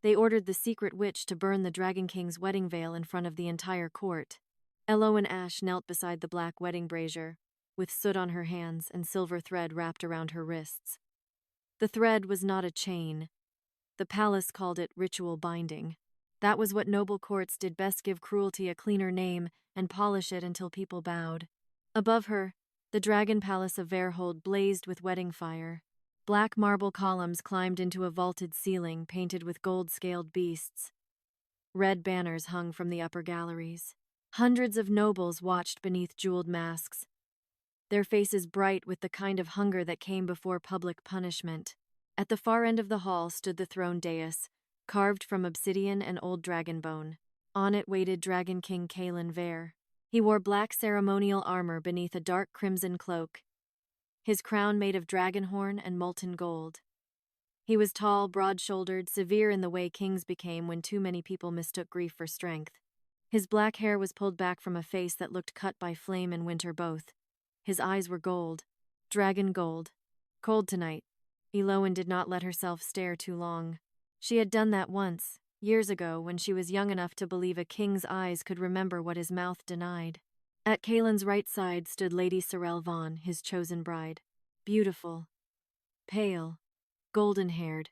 They ordered the secret witch to burn the Dragon King's wedding veil in front of the entire court. Elowen Ash knelt beside the black wedding brazier, with soot on her hands and silver thread wrapped around her wrists. The thread was not a chain. The palace called it ritual binding. That was what noble courts did best, give cruelty a cleaner name and polish it until people bowed. Above her, the dragon palace of Veyrhold blazed with wedding fire. Black marble columns climbed into a vaulted ceiling painted with gold-scaled beasts. Red banners hung from the upper galleries. Hundreds of nobles watched beneath jeweled masks, their faces bright with the kind of hunger that came before public punishment. At the far end of the hall stood the throne dais, carved from obsidian and old dragon bone. On it waited Dragon King Caelan. He wore black ceremonial armor beneath a dark crimson cloak, his crown made of dragon horn and molten gold. He was tall, broad-shouldered, severe in the way kings became when too many people mistook grief for strength. His black hair was pulled back from a face that looked cut by flame and winter both. His eyes were gold, dragon gold. Cold tonight. Elowen did not let herself stare too long. She had done that once, years ago, when she was young enough to believe a king's eyes could remember what his mouth denied. At Caelan's right side stood Lady Sorel Vaughn, his chosen bride. Beautiful, pale, golden-haired,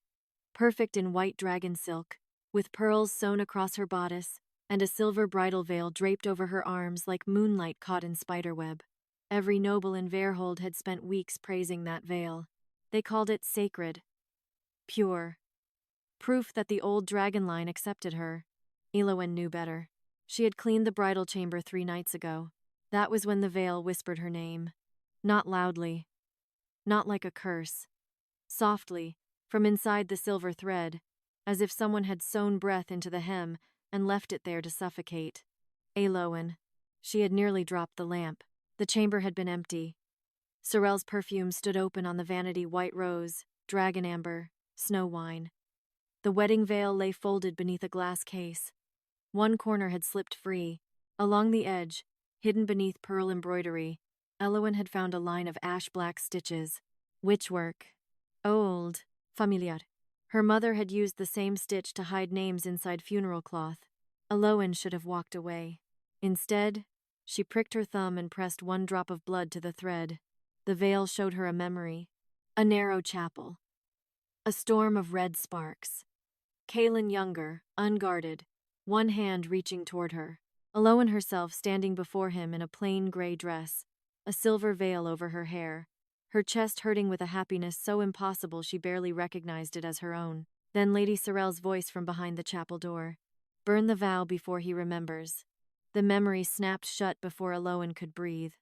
perfect in white dragon silk, with pearls sewn across her bodice, and a silver bridal veil draped over her arms like moonlight caught in spiderweb. Every noble in Veyrhold had spent weeks praising that veil. They called it sacred, pure, proof that the old dragon line accepted her. Elowen knew better. She had cleaned the bridal chamber 3 nights ago. That was when the veil whispered her name. Not loudly, not like a curse. Softly, from inside the silver thread, as if someone had sewn breath into the hem and left it there to suffocate. Elowen. She had nearly dropped the lamp. The chamber had been empty. Sorel's perfume stood open on the vanity: white rose, dragon amber, snow wine. The wedding veil lay folded beneath a glass case. One corner had slipped free. Along the edge, hidden beneath pearl embroidery, Elowen had found a line of ash-black stitches. Witchwork. Old, familiar. Her mother had used the same stitch to hide names inside funeral cloth. Elowen should have walked away. Instead, she pricked her thumb and pressed one drop of blood to the thread. The veil showed her a memory. A narrow chapel. A storm of red sparks. Caelan younger, unguarded, one hand reaching toward her. Elowen herself standing before him in a plain gray dress, a silver veil over her hair, her chest hurting with a happiness so impossible she barely recognized it as her own. Then Lady Sorel's voice from behind the chapel door. Burn the vow before he remembers. The memory snapped shut before Elowen could breathe.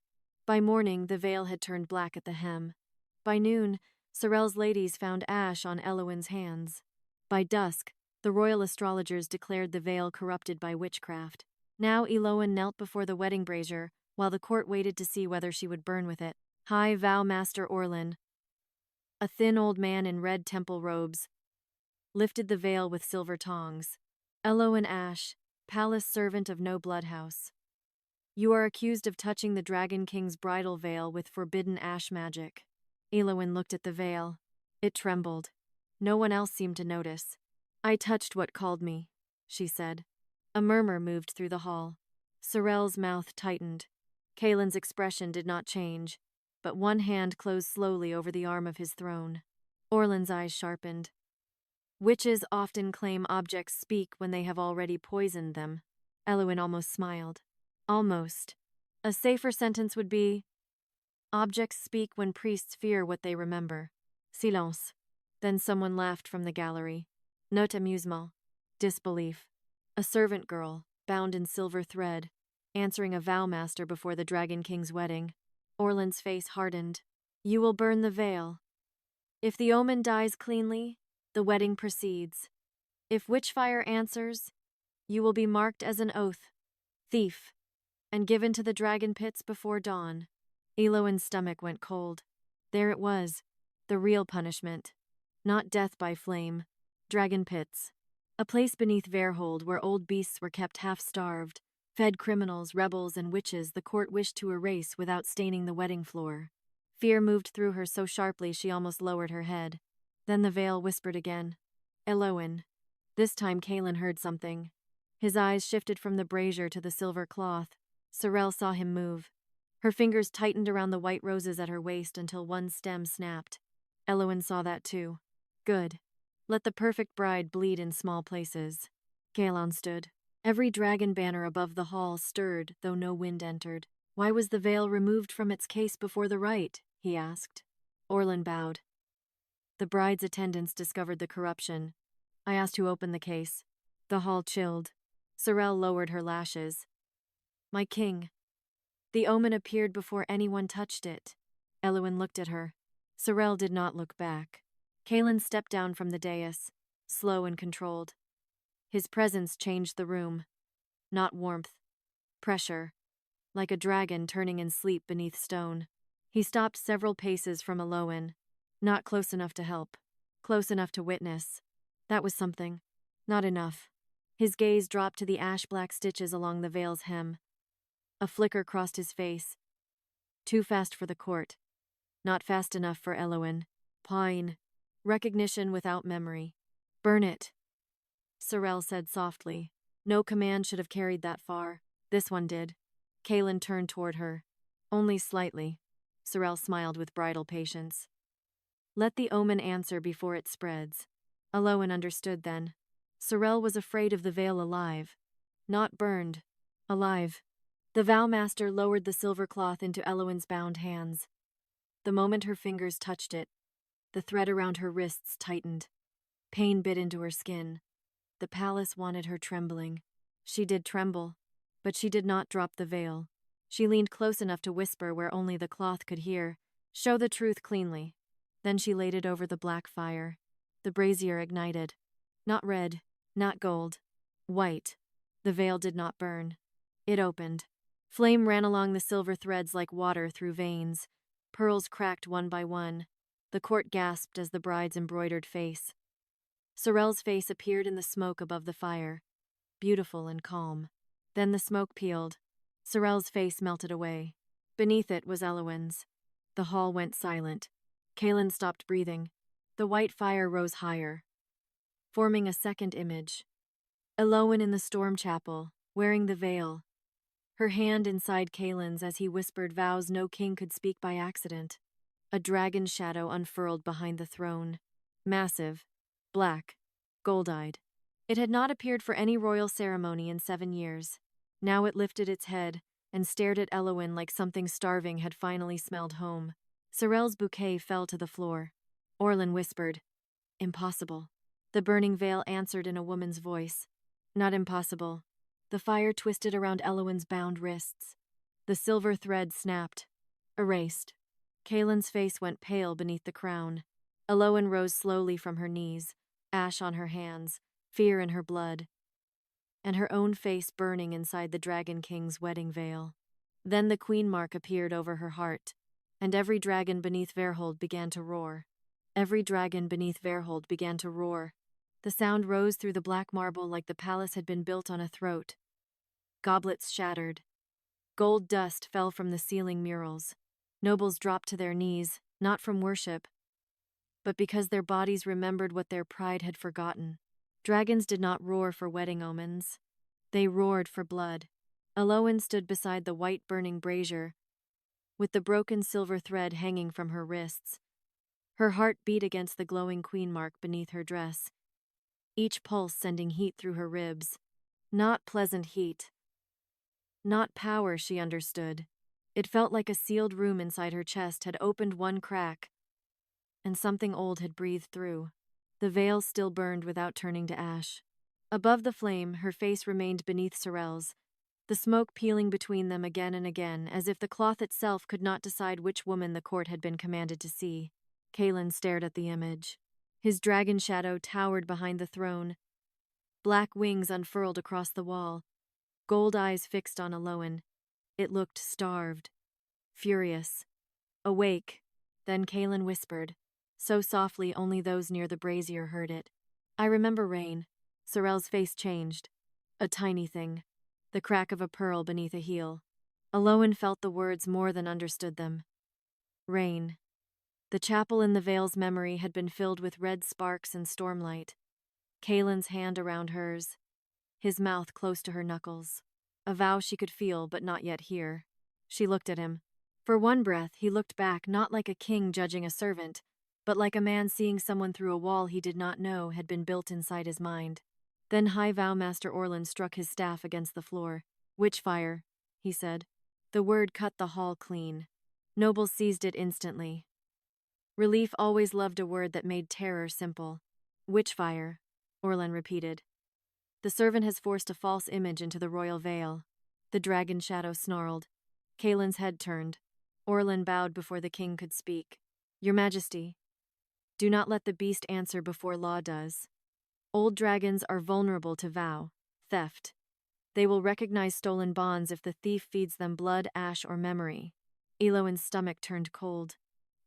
By morning, the veil had turned black at the hem. By noon, Sorel's ladies found ash on Elowen's hands. By dusk, the royal astrologers declared the veil corrupted by witchcraft. Now Elowen knelt before the wedding brazier, while the court waited to see whether she would burn with it. High Vow Master Orlan, a thin old man in red temple robes, lifted the veil with silver tongs. Elowen Ash, palace servant of no bloodhouse. You are accused of touching the Dragon King's bridal veil with forbidden ash magic. Elowen looked at the veil. It trembled. No one else seemed to notice. I touched what called me, she said. A murmur moved through the hall. Sorel's mouth tightened. Caelan's expression did not change, but one hand closed slowly over the arm of his throne. Orlan's eyes sharpened. Witches often claim objects speak when they have already poisoned them. Elowen almost smiled. Almost. A safer sentence would be, objects speak when priests fear what they remember. Silence. Then someone laughed from the gallery. Note amusement. Disbelief. A servant girl, bound in silver thread, answering a vowmaster before the Dragon King's wedding. Orlan's face hardened. You will burn the veil. If the omen dies cleanly, the wedding proceeds. If witchfire answers, you will be marked as an oath, thief, and given to the dragon pits before dawn. Elowen's stomach went cold. There it was, the real punishment. Not death by flame, dragon pits. A place beneath Veyrhold where old beasts were kept half-starved, fed criminals, rebels, and witches the court wished to erase without staining the wedding floor. Fear moved through her so sharply she almost lowered her head. Then the veil whispered again. Elowen, This time Caelan heard something. His eyes shifted from the brazier to the silver cloth. Sorel saw him move. Her fingers tightened around the white roses at her waist until one stem snapped. Elowen saw that too. Good. Let the perfect bride bleed in small places. Caelan stood. Every dragon banner above the hall stirred, though no wind entered. Why was the veil removed from its case before the rite? He asked. Orlin bowed. The bride's attendants discovered the corruption. I asked who opened the case. The hall chilled. Sorel lowered her lashes. My king. The omen appeared before anyone touched it. Elowen looked at her. Sorel did not look back. Caelan stepped down from the dais, slow and controlled. His presence changed the room. Not warmth. Pressure. Like a dragon turning in sleep beneath stone. He stopped several paces from Elowen. Not close enough to help. Close enough to witness. That was something. Not enough. His gaze dropped to the ash-black stitches along the veil's hem. A flicker crossed his face. Too fast for the court. Not fast enough for Elowen. Pine. Recognition without memory. Burn it. Sorel said softly. No command should have carried that far. This one did. Caelan turned toward her. Only slightly. Sorel smiled with bridal patience. Let the omen answer before it spreads. Elowen understood then. Sorel was afraid of the veil alive. Not burned. Alive. The vowmaster lowered the silver cloth into Elowen's bound hands. The moment her fingers touched it, the thread around her wrists tightened. Pain bit into her skin. The palace wanted her trembling. She did tremble, but she did not drop the veil. She leaned close enough to whisper where only the cloth could hear. Show the truth cleanly. Then she laid it over the black fire. The brazier ignited. Not red, not gold. White. The veil did not burn. It opened. Flame ran along the silver threads like water through veins. Pearls cracked one by one. The court gasped as the bride's embroidered face. Sorel's face appeared in the smoke above the fire, beautiful and calm. Then the smoke peeled. Sorel's face melted away. Beneath it was Elowen's. The hall went silent. Caelan stopped breathing. The white fire rose higher, forming a second image. Elowen in the storm chapel, wearing the veil. Her hand inside Caelan's as he whispered vows no king could speak by accident. A dragon shadow unfurled behind the throne. Massive, black, gold-eyed. It had not appeared for any royal ceremony in 7 years. Now it lifted its head and stared at Elowen like something starving had finally smelled home. Sorel's bouquet fell to the floor. Orlin whispered, Impossible. The burning veil answered in a woman's voice. Not impossible. The fire twisted around Elowen's bound wrists. The silver thread snapped. Erased. Caelan's face went pale beneath the crown. Elowen rose slowly from her knees, ash on her hands, fear in her blood, and her own face burning inside the Dragon King's wedding veil. Then the queen mark appeared over her heart, and every dragon beneath Veyrhold began to roar. Every dragon beneath Veyrhold began to roar. The sound rose through the black marble like the palace had been built on a throat. Goblets shattered. Gold dust fell from the ceiling murals. Nobles dropped to their knees, not from worship, but because their bodies remembered what their pride had forgotten. Dragons did not roar for wedding omens. They roared for blood. Elowen stood beside the white burning brazier, with the broken silver thread hanging from her wrists. Her heart beat against the glowing queen mark beneath her dress, each pulse sending heat through her ribs. Not pleasant heat. Not power, she understood. It felt like a sealed room inside her chest had opened one crack, and something old had breathed through. The veil still burned without turning to ash. Above the flame, her face remained beneath Sorel's, the smoke peeling between them again and again, as if the cloth itself could not decide which woman the court had been commanded to see. Caelan stared at the image. His dragon shadow towered behind the throne. Black wings unfurled across the wall. Gold eyes fixed on Elowen. It looked starved. Furious. Awake. Then Caelan whispered, so softly only those near the brazier heard it. I remember rain. Sorel's face changed. A tiny thing. The crack of a pearl beneath a heel. Elowen felt the words more than understood them. Rain. The chapel in the Veil's memory had been filled with red sparks and stormlight. Caelan's hand around hers, his mouth close to her knuckles. A vow she could feel but not yet hear. She looked at him. For one breath, he looked back not like a king judging a servant, but like a man seeing someone through a wall he did not know had been built inside his mind. Then High Vow Master Orlan struck his staff against the floor. "Witchfire," he said. The word cut the hall clean. Nobles seized it instantly. Relief always loved a word that made terror simple. "Witchfire," Orlan repeated. "The servant has forced a false image into the royal veil." The dragon shadow snarled. Caelan's head turned. Orlan bowed before the king could speak. "Your Majesty, do not let the beast answer before law does. Old dragons are vulnerable to vow, theft. They will recognize stolen bonds if the thief feeds them blood, ash, or memory." Elowen's stomach turned cold.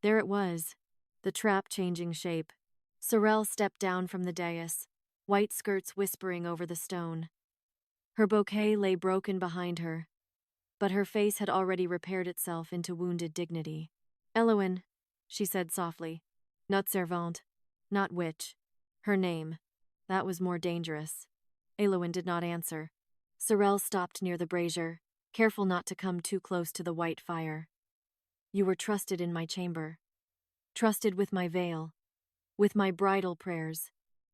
There it was, the trap changing shape. Sorel stepped down from the dais, white skirts whispering over the stone. Her bouquet lay broken behind her, but her face had already repaired itself into wounded dignity. "Elowen," she said softly. "Not servante, not witch. Her name. That was more dangerous." Elowen did not answer. Sorel stopped near the brazier, careful not to come too close to the white fire. "You were trusted in my chamber. Trusted with my veil. With my bridal prayers."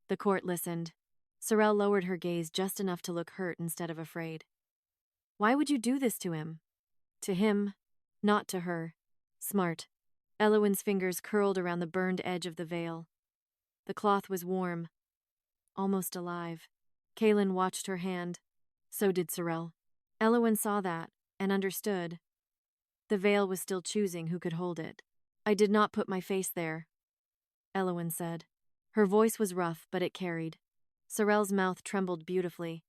The court listened. Sorel lowered her gaze just enough to look hurt instead of afraid. "Why would you do this to him?" "To him, not to her." "Smart." Elowen's fingers curled around the burned edge of the veil. The cloth was warm, almost alive. Caelan watched her hand. So did Sorel. Elowen saw that, and understood. The veil was still choosing who could hold it. "I did not put my face there," Elowen said. Her voice was rough, but it carried. Sorel's mouth trembled beautifully.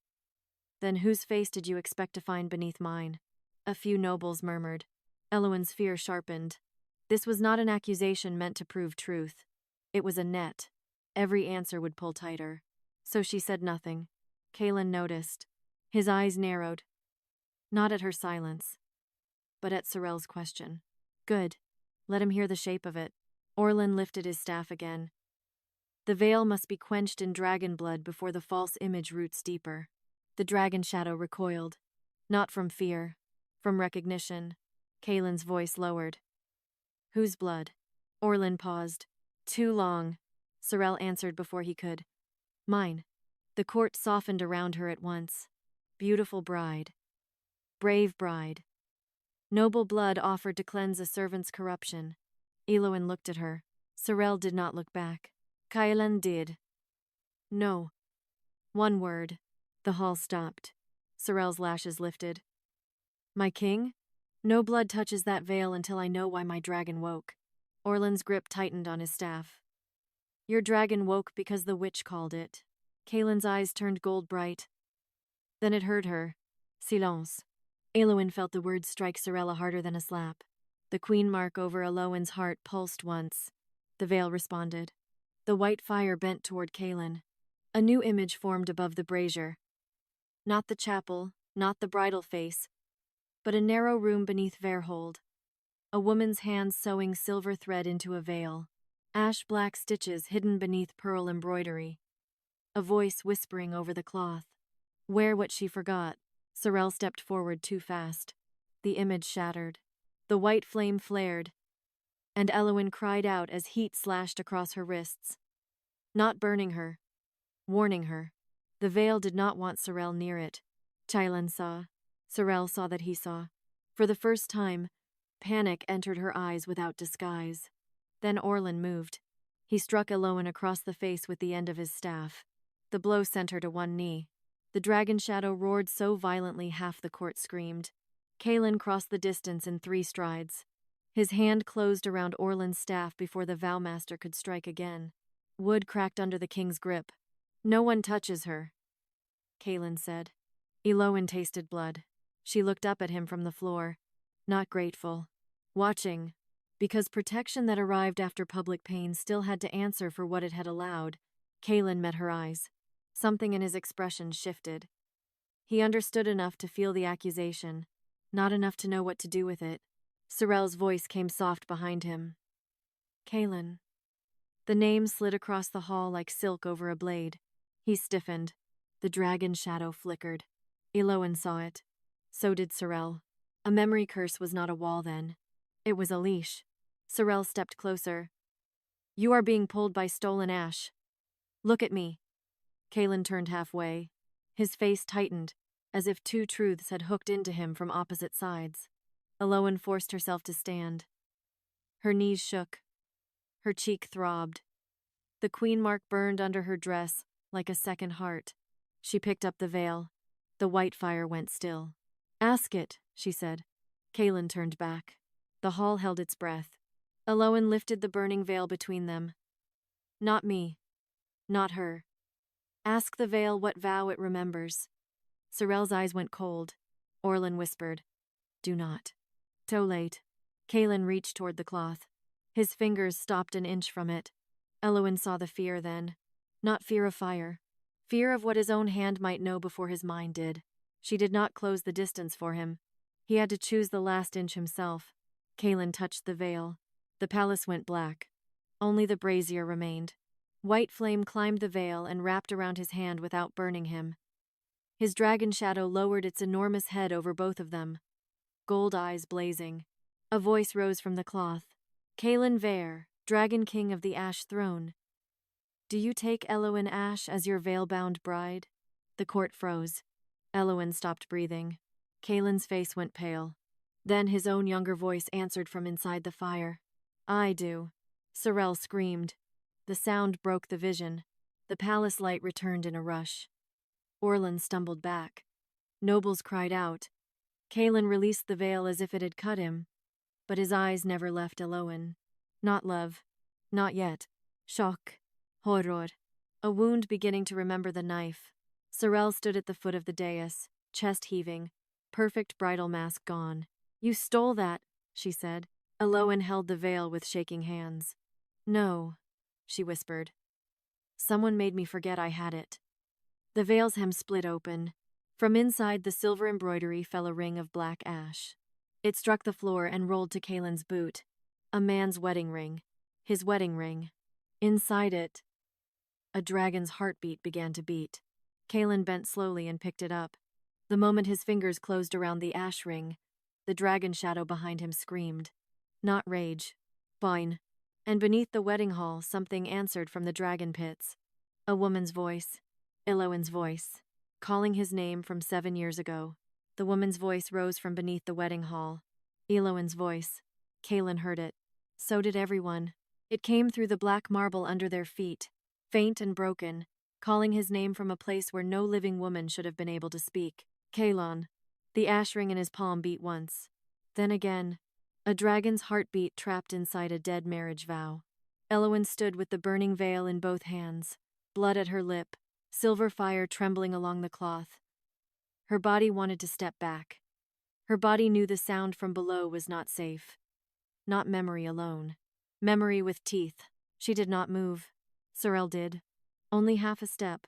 "Then whose face did you expect to find beneath mine?" A few nobles murmured. Elowen's fear sharpened. This was not an accusation meant to prove truth. It was a net. Every answer would pull tighter. So she said nothing. Caelan noticed. His eyes narrowed. Not at her silence, but at Sorel's question. "Good. Let him hear the shape of it." Orlan lifted his staff again. "The veil must be quenched in dragon blood before the false image roots deeper." The dragon shadow recoiled. Not from fear, from recognition. Caelan's voice lowered. "Whose blood?" Orlan paused. "Too long," Sorel answered before he could. "Mine." The court softened around her at once. Beautiful bride. Brave bride. Noble blood offered to cleanse a servant's corruption. Elowen looked at her. Sorel did not look back. Caelan did. "No." One word. The hall stopped. Sorel's lashes lifted. "My king? No blood touches that veil until I know why my dragon woke." Orlan's grip tightened on his staff. "Your dragon woke because the witch called it." Caelan's eyes turned gold bright. Then it hurt her. "Silence." Elowen felt the words strike Sorella harder than a slap. The queen mark over Elowen's heart pulsed once. The veil responded. The white fire bent toward Caelan. A new image formed above the brazier. Not the chapel, not the bridal face, but a narrow room beneath Veyrhold. A woman's hands sewing silver thread into a veil. Ash-black stitches hidden beneath pearl embroidery. A voice whispering over the cloth. Wear what she forgot. Sorel stepped forward too fast. The image shattered. The white flame flared, and Elowen cried out as heat slashed across her wrists. Not burning her, warning her. The veil did not want Sorel near it. Caelan saw. Sorel saw that he saw. For the first time, panic entered her eyes without disguise. Then Orlan moved. He struck Elowen across the face with the end of his staff. The blow sent her to one knee. The dragon shadow roared so violently half the court screamed. Caelan crossed the distance in 3 strides. His hand closed around Orlan's staff before the Vowmaster could strike again. Wood cracked under the king's grip. "No one touches her," Caelan said. Elowen tasted blood. She looked up at him from the floor, not grateful, watching, because protection that arrived after public pain still had to answer for what it had allowed. Caelan met her eyes. Something in his expression shifted. He understood enough to feel the accusation, not enough to know what to do with it. Sorel's voice came soft behind him. "Caelan." The name slid across the hall like silk over a blade. He stiffened. The dragon shadow flickered. Elowen saw it. So did Sorel. A memory curse was not a wall then. It was a leash. Sorel stepped closer. You are being pulled by stolen ash. Look at me. Caelan turned halfway. His face tightened, as if two truths had hooked into him from opposite sides. Elowen forced herself to stand. Her knees shook. Her cheek throbbed. The queen mark burned under her dress like a second heart. She picked up the veil. The white fire went still. Ask it, she said. Caelan turned back. The hall held its breath. Elowen lifted the burning veil between them. Not me. Not her. Ask the veil what vow it remembers. Sorel's eyes went cold. Orlin whispered, Do not. Too late. Caelan reached toward the cloth. His fingers stopped an inch from it. Elowen saw the fear then. Not fear of fire. Fear of what his own hand might know before his mind did. She did not close the distance for him. He had to choose the last inch himself. Caelan touched the veil. The palace went black. Only the brazier remained. White flame climbed the veil and wrapped around his hand without burning him. His dragon shadow lowered its enormous head over both of them, gold eyes blazing. A voice rose from the cloth. Caelan Veyr, Dragon King of the Ash Throne. Do you take Elowen Ash as your veil-bound bride? The court froze. Elowen stopped breathing. Caelan's face went pale. Then his own younger voice answered from inside the fire. I do. Sorel screamed. The sound broke the vision. The palace light returned in a rush. Orlin stumbled back. Nobles cried out. Caelan released the veil as if it had cut him. But his eyes never left Elowen. Not love. Not yet. Shock. Horror. A wound beginning to remember the knife. Sorel stood at the foot of the dais, chest heaving, perfect bridal mask gone. You stole that, she said. Elowen held the veil with shaking hands. No, she whispered. Someone made me forget I had it. The veil's hem split open. From inside the silver embroidery fell a ring of black ash. It struck the floor and rolled to Caelan's boot. A man's wedding ring. His wedding ring. Inside it, a dragon's heartbeat began to beat. Caelan bent slowly and picked it up. The moment his fingers closed around the ash ring, the dragon shadow behind him screamed. Not rage. Fine. And beneath the wedding hall, something answered from the dragon pits. A woman's voice. Elowen's voice. Calling his name from 7 years ago. The woman's voice rose from beneath the wedding hall. Elowen's voice. Caelan heard it. So did everyone. It came through the black marble under their feet, faint and broken, calling his name from a place where no living woman should have been able to speak. Caelan. The ash ring in his palm beat once. Then again. A dragon's heartbeat trapped inside a dead marriage vow. Elowen stood with the burning veil in both hands, blood at her lip, silver fire trembling along the cloth. Her body wanted to step back. Her body knew the sound from below was not safe. Not memory alone. Memory with teeth. She did not move. Sorel did. Only half a step.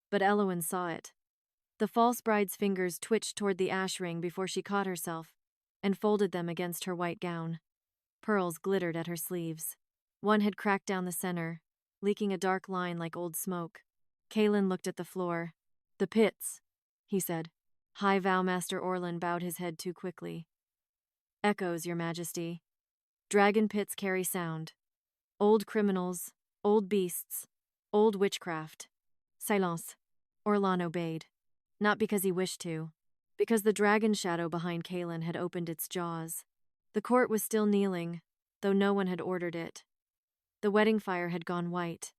But Elowen saw it. The false bride's fingers twitched toward the ash ring before she caught herself and folded them against her white gown. Pearls glittered at her sleeves. One had cracked down the center, leaking a dark line like old smoke. Caelan looked at the floor. The pits, he said. High Vowmaster Orlin bowed his head too quickly. Echoes, Your Majesty. Dragon pits carry sound. Old criminals, old beasts, old witchcraft. Silence. Orlan obeyed. Not because he wished to, because the dragon shadow behind Caelan had opened its jaws. The court was still kneeling, though no one had ordered it. The wedding fire had gone white.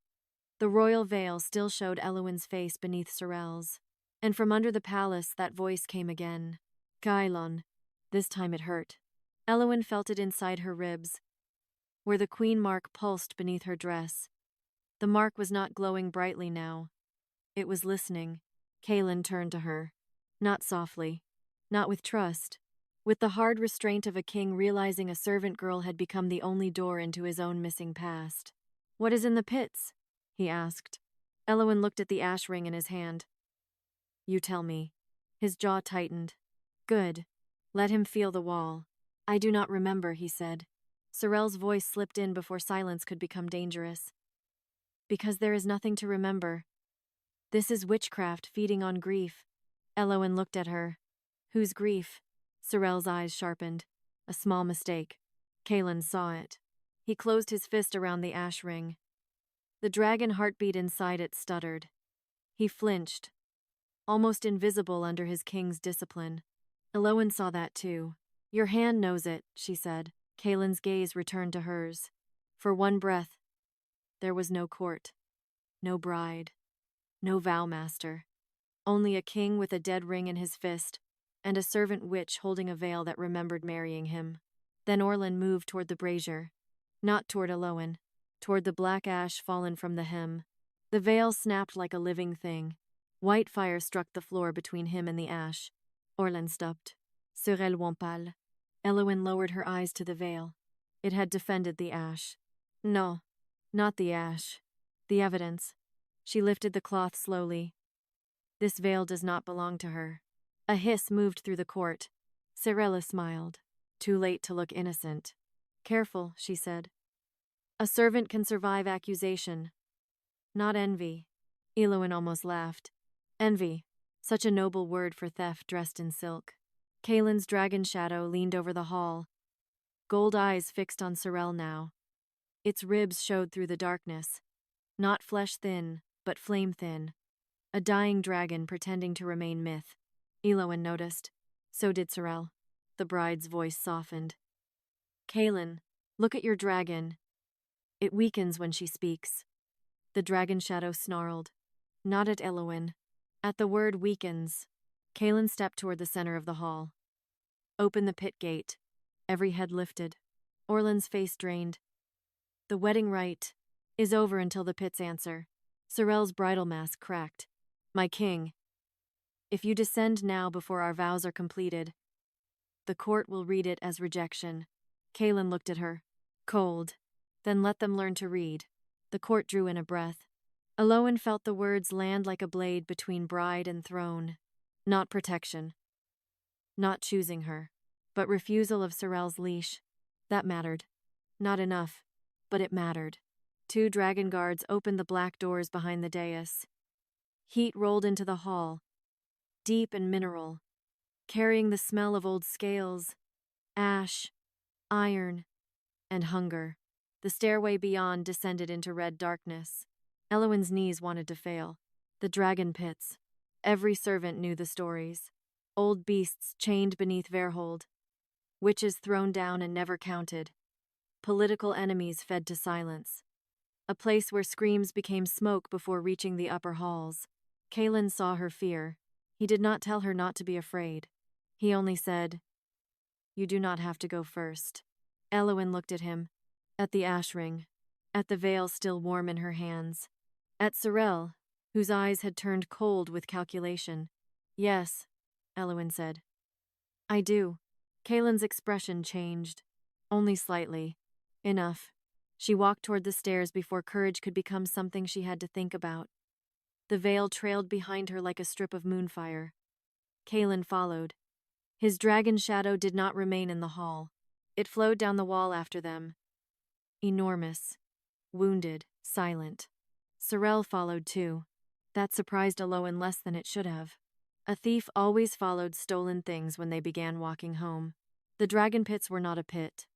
The royal veil still showed Elowen's face beneath Sorel's, and from under the palace that voice came again. Caelan. This time it hurt. Elowen felt it inside her ribs, where the queen mark pulsed beneath her dress. The mark was not glowing brightly now. It was listening. Caelan turned to her. Not softly. Not with trust. With the hard restraint of a king realizing a servant girl had become the only door into his own missing past. What is in the pits? He asked. Elowen looked at the ash ring in his hand. You tell me. His jaw tightened. Good. Let him feel the wall. I do not remember, he said. Sorel's voice slipped in before silence could become dangerous. Because there is nothing to remember. This is witchcraft feeding on grief. Elowen looked at her. Whose grief? Sorel's eyes sharpened. A small mistake. Caelan saw it. He closed his fist around the ash ring. The dragon heartbeat inside it stuttered. He flinched, almost invisible under his king's discipline. Elowen saw that too. Your hand knows it, she said. Caelan's gaze returned to hers. For one breath, there was no court, no bride, no vow master. Only a king with a dead ring in his fist, and a servant witch holding a veil that remembered marrying him. Then Orlan moved toward the brazier, not toward Elowen, toward the black ash fallen from the hem. The veil snapped like a living thing. White fire struck the floor between him and the ash. Orlan stopped. Sorel Wampal. Elowen lowered her eyes to the veil. It had defended the ash. No, not the ash. The evidence. She lifted the cloth slowly. This veil does not belong to her. A hiss moved through the court. Sorella smiled. Too late to look innocent. Careful, she said. A servant can survive accusation. Not envy. Elowen almost laughed. Envy. Such a noble word for theft dressed in silk. Caelan's dragon shadow leaned over the hall. Gold eyes fixed on Sorel now. Its ribs showed through the darkness. Not flesh thin, but flame thin. A dying dragon pretending to remain myth. Elowen noticed. So did Sorel. The bride's voice softened. Caelan, look at your dragon. It weakens when she speaks. The dragon shadow snarled. Not at Elowen. At the word weakens. Caelan stepped toward the center of the hall. Open the pit gate. Every head lifted. Orlan's face drained. The wedding rite is over until the pits answer. Sorel's bridal mask cracked. My king, if you descend now before our vows are completed, the court will read it as rejection. Caelan looked at her. Cold. Then let them learn to read. The court drew in a breath. Elowen felt the words land like a blade between bride and throne. Not protection. Not choosing her. But refusal of Sorel's leash. That mattered. Not enough. But it mattered. 2 dragon guards opened the black doors behind the dais. Heat rolled into the hall. Deep and mineral. Carrying the smell of old scales, ash, iron, and hunger. The stairway beyond descended into red darkness. Elowen's knees wanted to fail. The dragon pits. Every servant knew the stories. Old beasts chained beneath Veyrhold. Witches thrown down and never counted. Political enemies fed to silence. A place where screams became smoke before reaching the upper halls. Caelan saw her fear. He did not tell her not to be afraid. He only said, You do not have to go first. Elowen looked at him. At the ash ring. At the veil still warm in her hands. At Sorel, whose eyes had turned cold with calculation. Yes, Elowen said. I do. Caelan's expression changed. Only slightly. Enough. She walked toward the stairs before courage could become something she had to think about. The veil trailed behind her like a strip of moonfire. Caelan followed. His dragon shadow did not remain in the hall. It flowed down the wall after them. Enormous. Wounded. Silent. Sorel followed too. That surprised Elowen less than it should have. A thief always followed stolen things when they began walking home. The dragon pits were not a pit.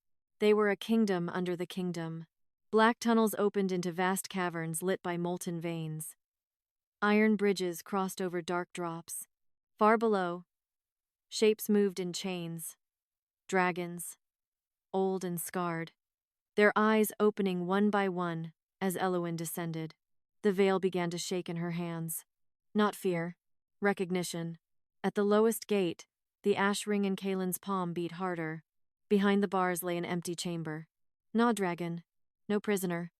They were a kingdom under the kingdom. Black tunnels opened into vast caverns lit by molten veins. Iron bridges crossed over dark drops. Far below, shapes moved in chains. Dragons, old and scarred, their eyes opening one by one as Elowen descended. The veil began to shake in her hands. Not fear, recognition. At the lowest gate, the ash ring in Caelan's palm beat harder. Behind the bars lay an empty chamber. No dragon, no prisoner.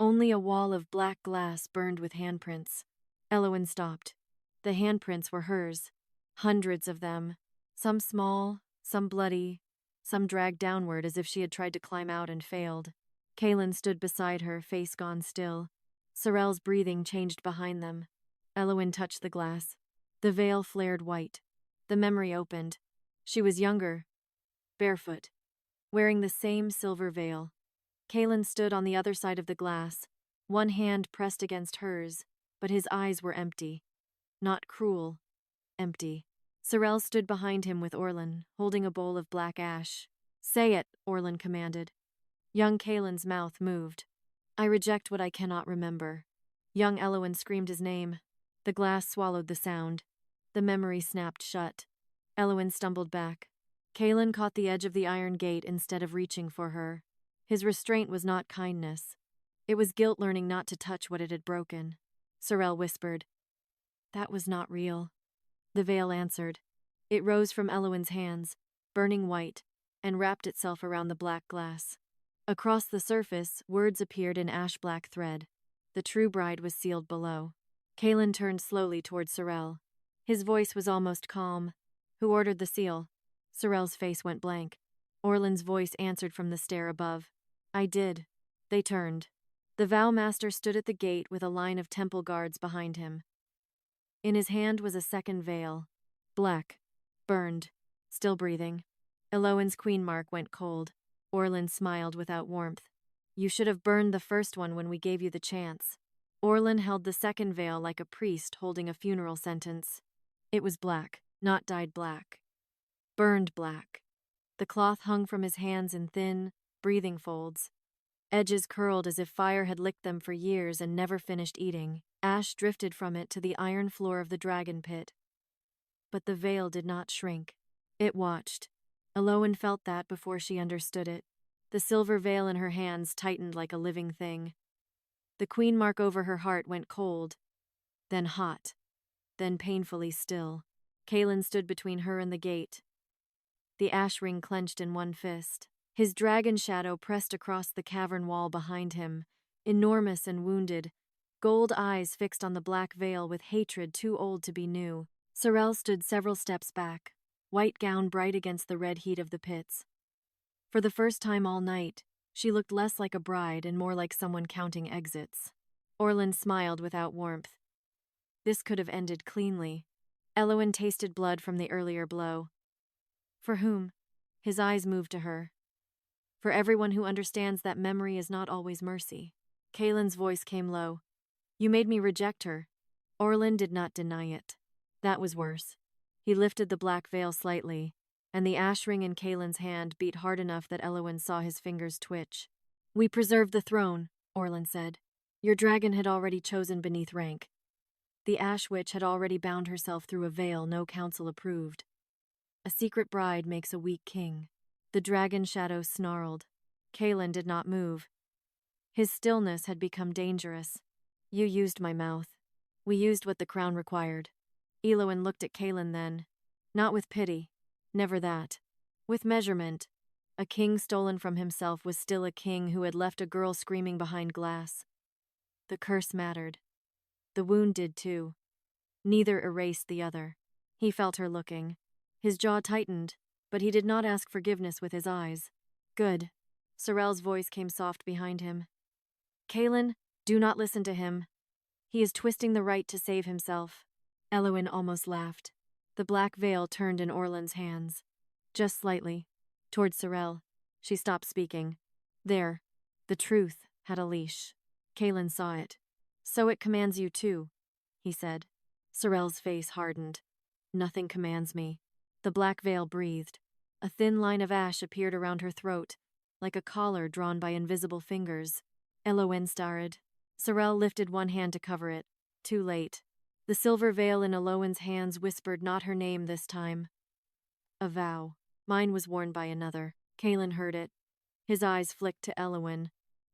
Only a wall of black glass burned with handprints. Elowen stopped. The handprints were hers. Hundreds of them. Some small, some bloody, some dragged downward as if she had tried to climb out and failed. Caelan stood beside her, face gone still. Sorel's breathing changed behind them. Elowen touched the glass. The veil flared white. The memory opened. She was younger, barefoot, wearing the same silver veil. Caelan stood on the other side of the glass, one hand pressed against hers. but his eyes were empty. Not cruel, empty. Sorel stood behind him with Orlan, holding a bowl of black ash. "Say it," Orlan commanded. Young Caelan's mouth moved. "I reject what I cannot remember." Young Elowen screamed his name. The glass swallowed the sound. The memory snapped shut. Elowen stumbled back. Caelan caught the edge of the iron gate instead of reaching for her. His restraint was not kindness. It was guilt learning not to touch what it had broken. Sorel whispered, "That was not real." The veil answered. It rose from Elowen's hands, burning white, and wrapped itself around the black glass. Across the surface, words appeared in ash-black thread. The true bride was sealed below. Caelan turned slowly toward Sorel. His voice was almost calm. "Who ordered the seal?" Sorel's face went blank. Orlan's voice answered from the stair above. "I did." They turned. The vow master stood at the gate with a line of temple guards behind him. In his hand was a second veil. Black. Burned. Still breathing. Elowen's queen mark went cold. Orlan smiled without warmth. "You should have burned the first one when we gave you the chance." Orlan held the second veil like a priest holding a funeral sentence. It was black, not dyed black. Burned black. The cloth hung from his hands in thin, breathing folds. Edges curled as if fire had licked them for years and never finished eating. Ash drifted from it to the iron floor of the dragon pit. But the veil did not shrink. It watched. Elowen felt that before she understood it. The silver veil in her hands tightened like a living thing. The queen mark over her heart went cold, then hot, then painfully still. Caelan stood between her and the gate. The ash ring clenched in one fist. His dragon shadow pressed across the cavern wall behind him, enormous and wounded, gold eyes fixed on the black veil with hatred too old to be new. Sorel stood several steps back, white gown bright against the red heat of the pits. For the first time all night, she looked less like a bride and more like someone counting exits. Orlan smiled without warmth. This could have ended cleanly. Elowen tasted blood from the earlier blow. For whom? His eyes moved to her. For everyone who understands that memory is not always mercy. Caelan's voice came low. "You made me reject her." Orlan did not deny it. That was worse. He lifted the black veil slightly, and the ash ring in Caelan's hand beat hard enough that Elowen saw his fingers twitch. "We preserved the throne," Orlan said. "Your dragon had already chosen beneath rank. The ash witch had already bound herself through a veil no council approved. A secret bride makes a weak king." The dragon shadow snarled. Caelan did not move. His stillness had become dangerous. "You used my mouth. We used what the crown required." Elowen looked at Caelan then. Not with pity. Never that. With measurement. A king stolen from himself was still a king who had left a girl screaming behind glass. The curse mattered. The wound did too. Neither erased the other. He felt her looking. His jaw tightened, but he did not ask forgiveness with his eyes. "Good." Sorel's voice came soft behind him. "Caelan, do not listen to him. He is twisting the right to save himself." Elowen almost laughed. The black veil turned in Orlan's hands. Just slightly. Toward Sorel. She stopped speaking. There. The truth had a leash. Caelan saw it. "So it commands you too," he said. Sorel's face hardened. "Nothing commands me." The black veil breathed. A thin line of ash appeared around her throat, like a collar drawn by invisible fingers. Elowen started. Sorel lifted one hand to cover it. Too late. The silver veil in Elowen's hands whispered not her name this time. A vow. Mine was worn by another. Caelan heard it. His eyes flicked to Elowen.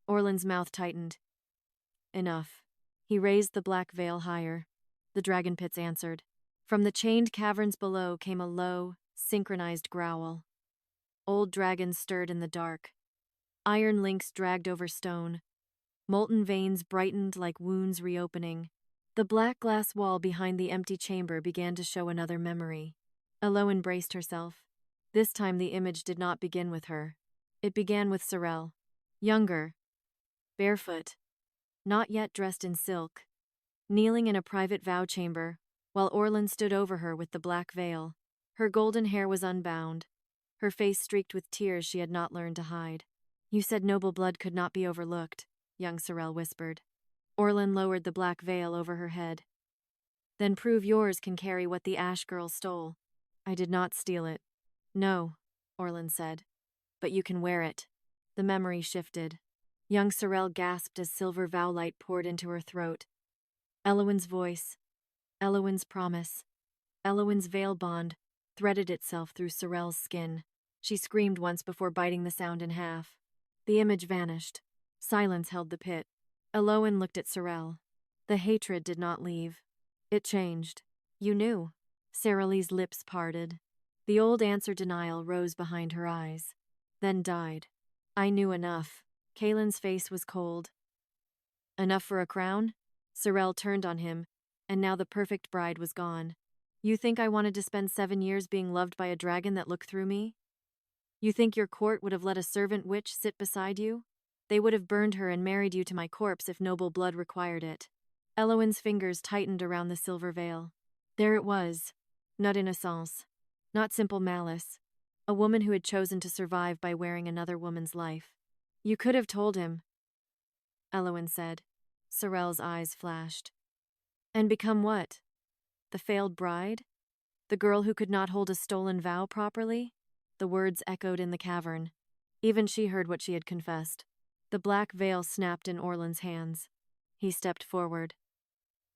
Orlan's mouth tightened. Enough. He raised the black veil higher. The dragon pits answered. From the chained caverns below came a low, synchronized growl. Old dragons stirred in the dark. Iron links dragged over stone. Molten veins brightened like wounds reopening. The black glass wall behind the empty chamber began to show another memory. Elowen braced herself. This time the image did not begin with her. It began with Sorel. Younger. Barefoot. Not yet dressed in silk. Kneeling in a private vow chamber, while Orlan stood over her with the black veil. Her golden hair was unbound, her face streaked with tears she had not learned to hide. "You said noble blood could not be overlooked," young Sorel whispered. Orlan lowered the black veil over her head. Then prove yours can carry what the Ash girl stole. I did not steal it. No, Orlan said. But you can wear it. The memory shifted. Young Sorel gasped as silver vow light poured into her throat. Elowen's voice, Elowen's promise, Elowen's veil bond threaded itself through Sorel's skin. She screamed once before biting the sound in half. The image vanished. Silence held the pit. Elowen looked at Sorel. The hatred did not leave. It changed. You knew. Sara Lee's lips parted. The old answer denial rose behind her eyes, then died. I knew enough. Caelan's face was cold. Enough for a crown? Sorel turned on him, and now the perfect bride was gone. You think I wanted to spend 7 years being loved by a dragon that looked through me? You think your court would have let a servant witch sit beside you? They would have burned her and married you to my corpse if noble blood required it. Elowen's fingers tightened around the silver veil. There it was. Not innocence. Not simple malice. A woman who had chosen to survive by wearing another woman's life. You could have told him, Elowen said. Sorel's eyes flashed. And become what? The failed bride? The girl who could not hold a stolen vow properly? The words echoed in the cavern. Even she heard what she had confessed. The black veil snapped in Orlan's hands. He stepped forward.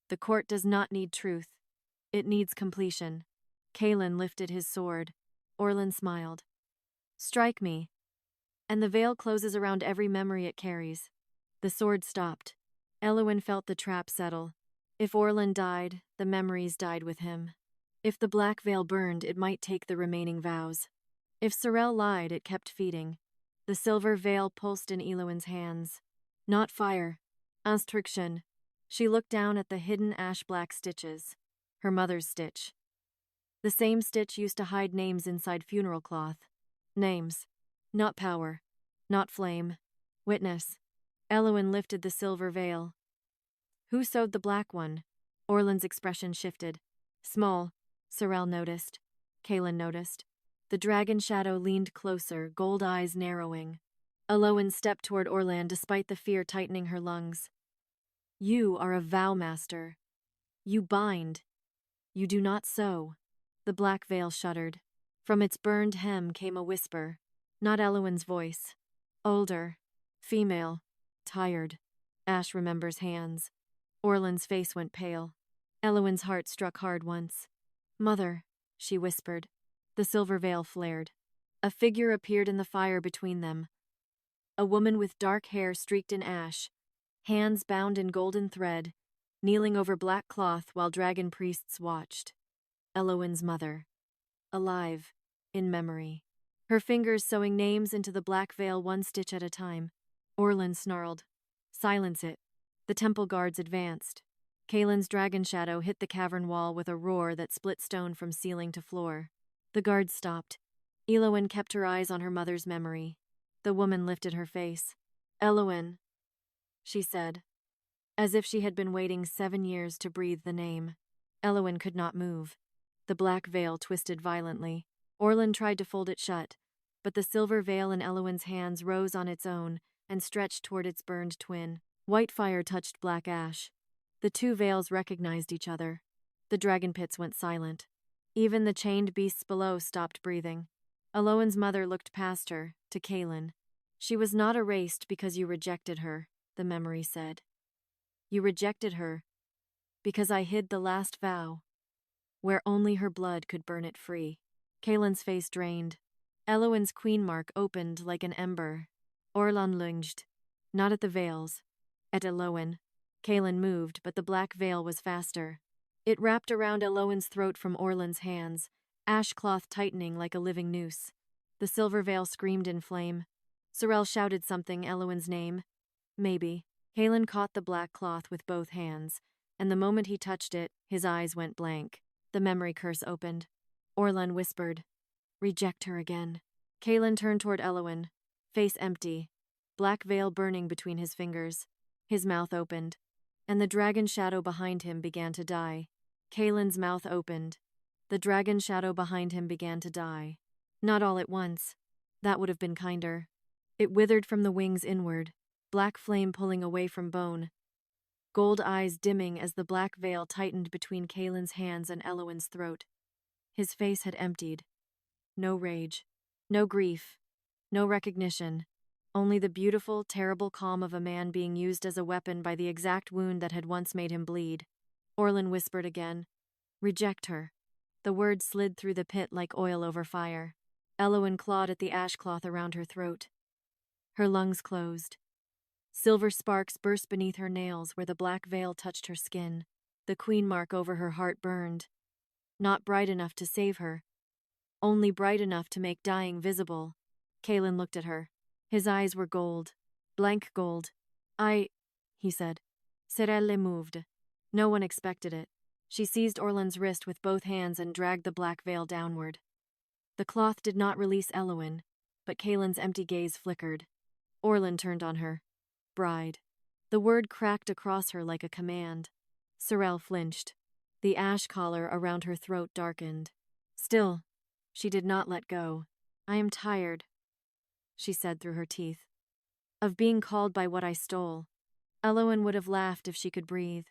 The court does not need truth. It needs completion. Caelan lifted his sword. Orlan smiled. Strike me. And the veil closes around every memory it carries. The sword stopped. Elowen felt the trap settle. If Orlan died, the memories died with him. If the black veil burned, it might take the remaining vows. If Sorel lied, it kept feeding. The silver veil pulsed in Elowen's hands. Not fire. Instruction. She looked down at the hidden ash-black stitches. Her mother's stitch. The same stitch used to hide names inside funeral cloth. Names. Not power. Not flame. Witness. Elowen lifted the silver veil. Who sewed the black one? Orlan's expression shifted. Small. Sorel noticed. Caelan noticed. The dragon shadow leaned closer, gold eyes narrowing. Elowen stepped toward Orlan despite the fear tightening her lungs. You are a vow master. You bind. You do not sew. The black veil shuddered. From its burned hem came a whisper. Not Elowen's voice. Older. Female. Tired. Ash remembers hands. Orlan's face went pale. Elowen's heart struck hard once. Mother, she whispered. The silver veil flared. A figure appeared in the fire between them. A woman with dark hair streaked in ash, hands bound in golden thread, kneeling over black cloth while dragon priests watched. Elowen's mother. Alive, in memory. Her fingers sewing names into the black veil one stitch at a time. Orlan snarled. Silence it. The temple guards advanced. Caelan's dragon shadow hit the cavern wall with a roar that split stone from ceiling to floor. The guards stopped. Elowen kept her eyes on her mother's memory. The woman lifted her face. Elowen, she said, as if she had been waiting 7 years to breathe the name. Elowen could not move. The black veil twisted violently. Orlan tried to fold it shut, but the silver veil in Elowen's hands rose on its own and stretched toward its burned twin. White fire touched black ash. The two veils recognized each other. The dragon pits went silent. Even the chained beasts below stopped breathing. Elowen's mother looked past her, to Caelan. She was not erased because you rejected her, the memory said. You rejected her because I hid the last vow, where only her blood could burn it free. Caelan's face drained. Elowen's queen mark opened like an ember. Orlan lunged, not at the veils, at Elowen. Caelan moved, but the black veil was faster. It wrapped around Elowen's throat from Orlan's hands, ash cloth tightening like a living noose. The silver veil screamed in flame. Sorel shouted something, Elowen's name. Maybe. Caelan caught the black cloth with both hands, and the moment he touched it, his eyes went blank. The memory curse opened. Orlan whispered, Reject her again. Caelan turned toward Elowen, face empty, black veil burning between his fingers. His mouth opened, and the dragon shadow behind him began to die. Caelan's mouth opened. The dragon shadow behind him began to die. Not all at once. That would have been kinder. It withered from the wings inward, black flame pulling away from bone. gold eyes dimming as the black veil tightened between Caelan's hands and Elowen's throat. His face had emptied. No rage, no grief, no recognition, only the beautiful, terrible calm of a man being used as a weapon by the exact wound that had once made him bleed. Orlan whispered again, "Reject her." The word slid through the pit like oil over fire. Elowen clawed at the ash cloth around her throat. Her lungs closed. Silver sparks burst beneath her nails where the black veil touched her skin. The queen mark over her heart burned. Not bright enough to save her. Only bright enough to make dying visible. Caelan looked at her. His eyes were gold. Blank gold. He said. Serelle moved. No one expected it. She seized Orlan's wrist with both hands and dragged the black veil downward. The cloth did not release Elowen, but Caelan's empty gaze flickered. Orlan turned on her. Bride. The word cracked across her like a command. Serelle flinched. The ash collar around her throat darkened. Still, she did not let go. I am tired, she said through her teeth, of being called by what I stole. Elowen would have laughed if she could breathe.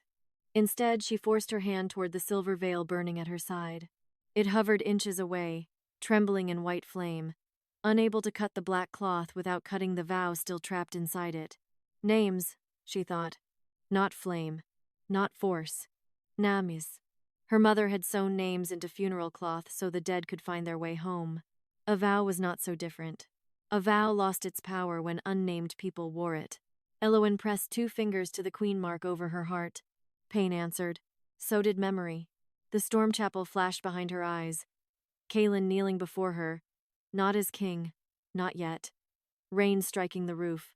Instead, she forced her hand toward the silver veil burning at her side. It hovered inches away, trembling in white flame, unable to cut the black cloth without cutting the vow still trapped inside it. Names, she thought. Not flame. Not force. Names. Her mother had sewn names into funeral cloth so the dead could find their way home. A vow was not so different. A vow lost its power when unnamed people wore it. Elowen pressed 2 fingers to the queen mark over her heart. Pain answered. So did memory. The storm chapel flashed behind her eyes. Caelan kneeling before her. Not as king. Not yet. Rain striking the roof.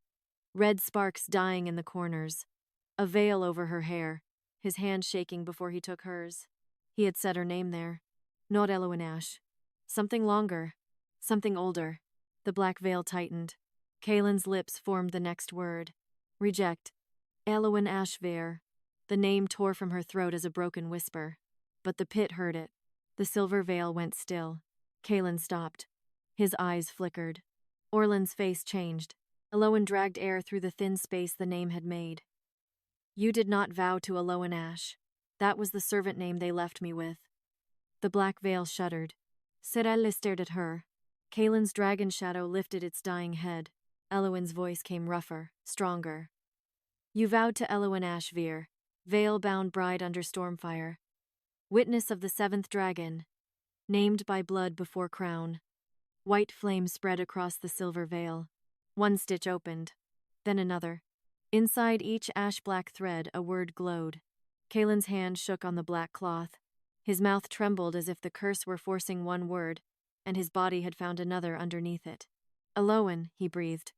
Red sparks dying in the corners. A veil over her hair. His hand shaking before he took hers. He had said her name there. Not Elowen Ash. Something longer. Something older. The black veil tightened. Caelan's lips formed the next word. Reject. Elowen Ash Veyr. The name tore from her throat as a broken whisper. But the pit heard it. The silver veil went still. Caelan stopped. His eyes flickered. Orlan's face changed. Elowen dragged air through the thin space the name had made. You did not vow to Elowen Ash. That was the servant name they left me with. The black veil shuddered. Serelle stared at her. Caelan's dragon shadow lifted its dying head. Elowen's voice came rougher, stronger. You vowed to Elowen Ash Veyr, veil-bound bride under stormfire. Witness of the 7th dragon, named by blood before crown. White flame spread across the silver veil. 1 stitch opened, then another. Inside each ash-black thread a word glowed. Caelan's hand shook on the black cloth. His mouth trembled as if the curse were forcing one word, and his body had found another underneath it. Elowen, he breathed.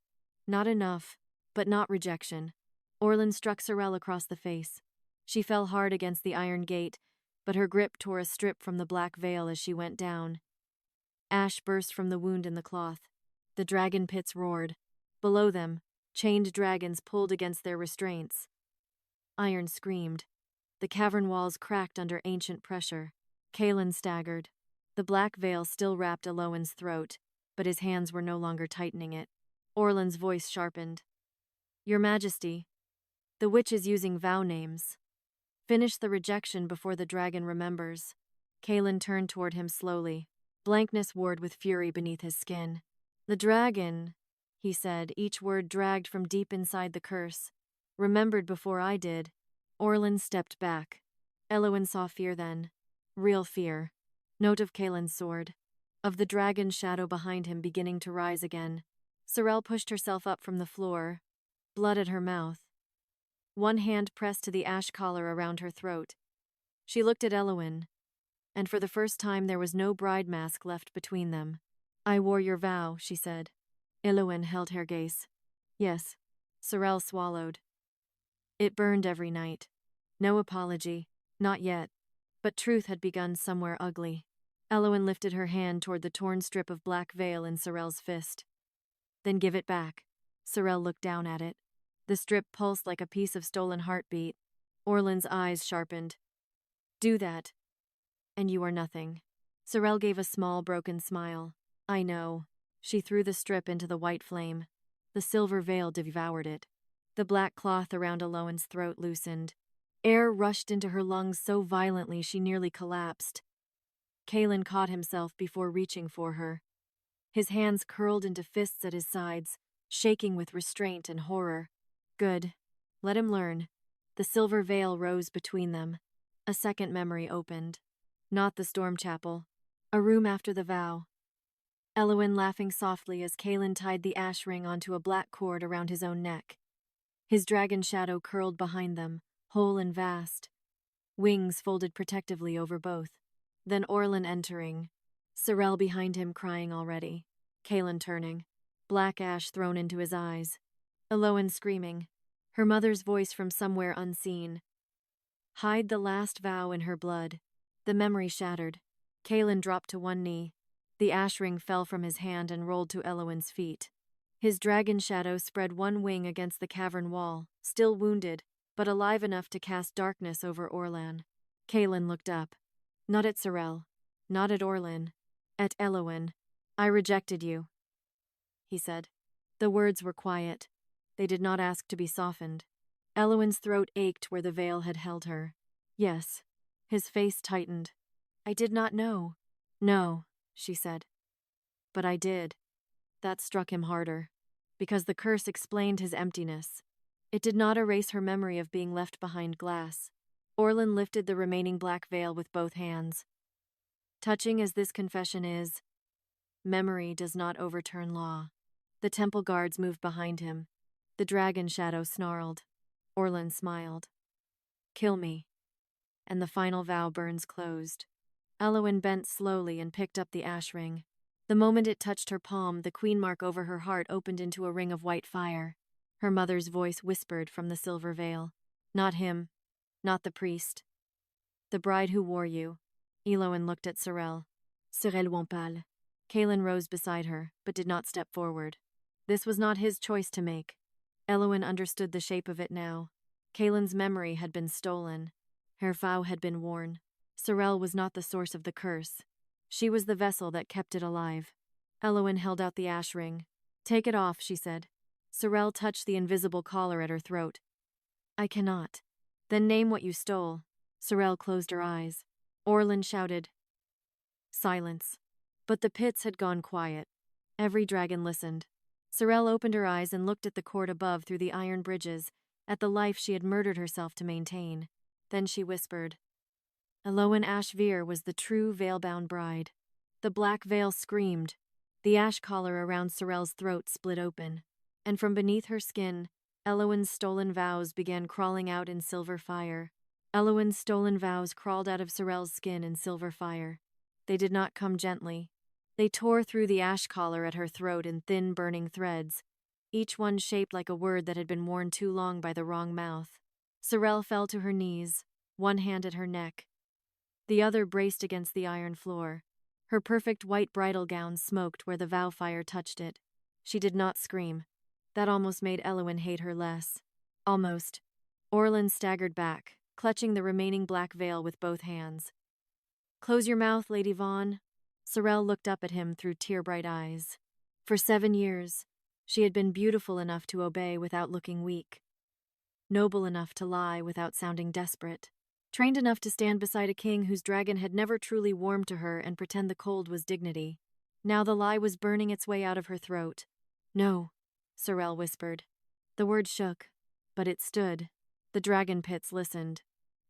Not enough, but not rejection. Orlan struck Serelle across the face. She fell hard against the iron gate, but her grip tore a strip from the black veil as she went down. Ash burst from the wound in the cloth. The dragon pits roared. Below them, chained dragons pulled against their restraints. Iron screamed. The cavern walls cracked under ancient pressure. Caelan staggered. The black veil still wrapped Elowen's throat, but his hands were no longer tightening it. Orlan's voice sharpened. Your Majesty, the witch is using vow names. Finish the rejection before the dragon remembers. Caelan turned toward him slowly. Blankness warred with fury beneath his skin. The dragon, he said, each word dragged from deep inside the curse. Remembered before I did. Orlan stepped back. Elowen saw fear then. Real fear. Note of Caelan's sword. Of the dragon's shadow behind him beginning to rise again. Serelle pushed herself up from the floor. Blood at her mouth. One hand pressed to the ash collar around her throat. She looked at Elowen, and for the first time there was no bride mask left between them. I wore your vow, she said. Elowen held her gaze. Yes. Serelle swallowed. It burned every night. No apology. Not yet. But truth had begun somewhere ugly. Elowen lifted her hand toward the torn strip of black veil in Serelle's fist. Then give it back. Serelle looked down at it. The strip pulsed like a piece of stolen heartbeat. Orlan's eyes sharpened. Do that, and you are nothing. Serelle gave a small, broken smile. I know. She threw the strip into the white flame. The silver veil devoured it. The black cloth around Elowen's throat loosened. Air rushed into her lungs so violently she nearly collapsed. Caelan caught himself before reaching for her. His hands curled into fists at his sides, shaking with restraint and horror. Good. Let him learn. The silver veil rose between them. A second memory opened. Not the storm chapel. A room after the vow. Elowen laughing softly as Caelan tied the ash ring onto a black cord around his own neck. His dragon shadow curled behind them, whole and vast. Wings folded protectively over both. Then Orlan entering. Sorel behind him crying already. Caelan turning. Black ash thrown into his eyes. Elowen screaming. Her mother's voice from somewhere unseen. Hide the last vow in her blood. The memory shattered. Caelan dropped to one knee. The ash ring fell from his hand and rolled to Elowen's feet. His dragon shadow spread one wing against the cavern wall, still wounded, but alive enough to cast darkness over Orlan. Caelan looked up. Not at Sorel. Not at Orlan. At Elowen. I rejected you, he said. The words were quiet. They did not ask to be softened. Elowen's throat ached where the veil had held her. Yes. His face tightened. I did not know. No, she said. But I did. That struck him harder, because the curse explained his emptiness. It did not erase her memory of being left behind glass. Orlan lifted the remaining black veil with both hands. Touching as this confession is, memory does not overturn law. The temple guards moved behind him. The dragon shadow snarled. Orlan smiled. Kill me. And the final vow burns closed. Elowen bent slowly and picked up the ash ring. The moment it touched her palm, the queen mark over her heart opened into a ring of white fire. Her mother's voice whispered from the silver veil. Not him. Not the priest. The bride who wore you. Elowen looked at Sorel. Sorel Wampal. Caelan rose beside her, but did not step forward. This was not his choice to make. Elowen understood the shape of it now. Caelan's memory had been stolen. Her vow had been worn. Sorel was not the source of the curse. She was the vessel that kept it alive. Elowen held out the ash ring. Take it off, she said. Sorel touched the invisible collar at her throat. I cannot. Then name what you stole. Sorel closed her eyes. Orlan shouted. Silence. But the pits had gone quiet. Every dragon listened. Sorel opened her eyes and looked at the court above through the iron bridges, at the life she had murdered herself to maintain. Then she whispered. Elowen Ash Veer was the true veil-bound bride. The black veil screamed. The ash collar around Sorel's throat split open. And from beneath her skin, Elowen's stolen vows began crawling out in silver fire. Elowen's stolen vows crawled out of Sorel's skin in silver fire. They did not come gently. They tore through the ash collar at her throat in thin, burning threads, each one shaped like a word that had been worn too long by the wrong mouth. Sorel fell to her knees, one hand at her neck. The other braced against the iron floor. Her perfect white bridal gown smoked where the vow fire touched it. She did not scream. That almost made Elowen hate her less. Almost. Orlan staggered back, clutching the remaining black veil with both hands. Close your mouth, Lady Vaughn. Sorel looked up at him through tear-bright eyes. For 7 years, she had been beautiful enough to obey without looking weak, noble enough to lie without sounding desperate, trained enough to stand beside a king whose dragon had never truly warmed to her and pretend the cold was dignity. Now the lie was burning its way out of her throat. No, Sorel whispered. The word shook, but it stood. The dragon pits listened.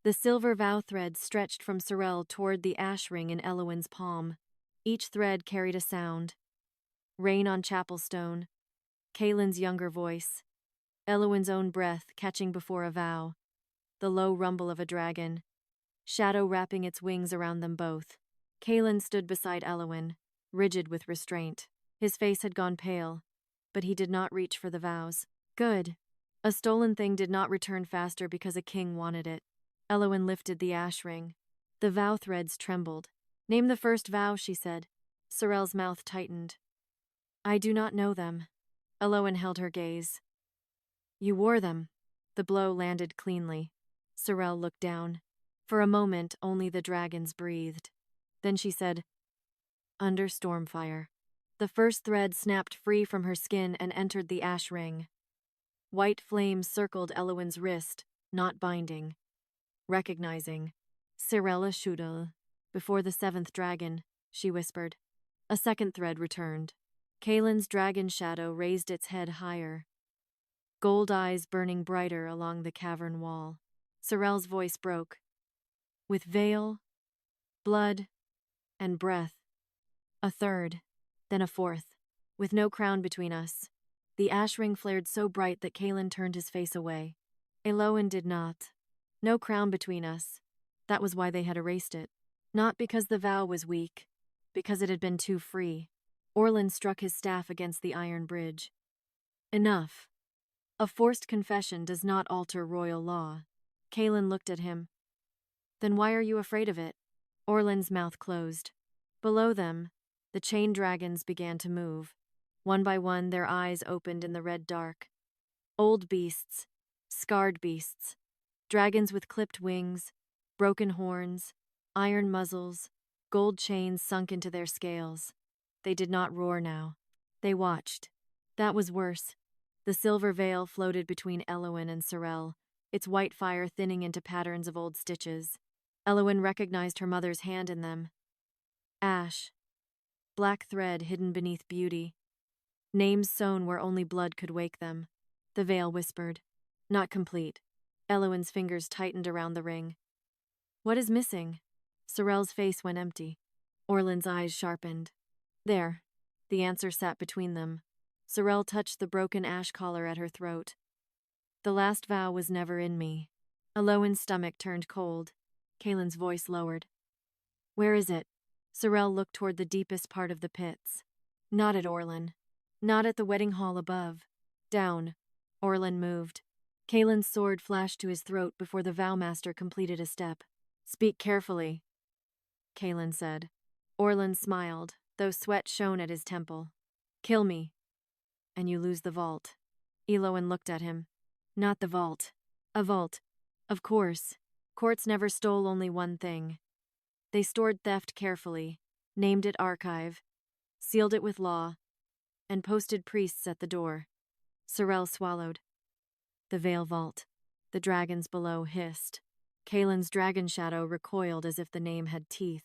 The silver vow thread stretched from Sorel toward the ash ring in Elowen's palm. Each thread carried a sound. Rain on chapel stone. Caelan's younger voice. Elowen's own breath catching before a vow. The low rumble of a dragon. Shadow wrapping its wings around them both. Caelan stood beside Elowen, rigid with restraint. His face had gone pale, but he did not reach for the vows. Good. A stolen thing did not return faster because a king wanted it. Elowen lifted the ash ring. The vow threads trembled. Name the first vow, she said. Sorel's mouth tightened. I do not know them. Elowen held her gaze. You wore them. The blow landed cleanly. Sorel looked down. For a moment, only the dragons breathed. Then she said, Under Stormfire. The first thread snapped free from her skin and entered the ash ring. White flames circled Elowen's wrist, not binding. recognizing Cirella Shudel. Before the seventh dragon, she whispered. A second thread returned. Caelan's dragon shadow raised its head higher, gold eyes burning brighter along the cavern wall. Sorel's voice broke. With veil, blood, and breath. A third, then a fourth. With no crown between us. The ash ring flared so bright that Caelan turned his face away. Elowen did not. No crown between us. That was why they had erased it. Not because the vow was weak, because it had been too free. Orlan struck his staff against the iron bridge. Enough. A forced confession does not alter royal law. Caelan looked at him. Then why are you afraid of it? Orlan's mouth closed. Below them, the chained dragons began to move. One by one, their eyes opened in the red dark. Old beasts, scarred beasts, dragons with clipped wings, broken horns, iron muzzles, gold chains sunk into their scales. They did not roar now. They watched. That was worse. The silver veil floated between Elowen and Sorel, its white fire thinning into patterns of old stitches. Elowen recognized her mother's hand in them. Ash. Black thread hidden beneath beauty. Names sewn where only blood could wake them. The veil whispered. Not complete. Elowen's fingers tightened around the ring. What is missing? Sorel's face went empty. Orlan's eyes sharpened. There. The answer sat between them. Sorel touched the broken ash collar at her throat. The last vow was never in me. Elowen's stomach turned cold. Caelan's voice lowered. Where is it? Sorel looked toward the deepest part of the pits. Not at Orlan. Not at the wedding hall above. Down. Orlan moved. Caelan's sword flashed to his throat before the vowmaster completed a step. Speak carefully, Caelan said. Orlan smiled, though sweat shone at his temple. Kill me, and you lose the vault. Elowen looked at him. Not the vault. A vault. Of course. Courts never stole only one thing. They stored theft carefully, named it archive, sealed it with law, and posted priests at the door. Sorel swallowed. The veil vault. The dragons below hissed. Caelan's dragon shadow recoiled as if the name had teeth.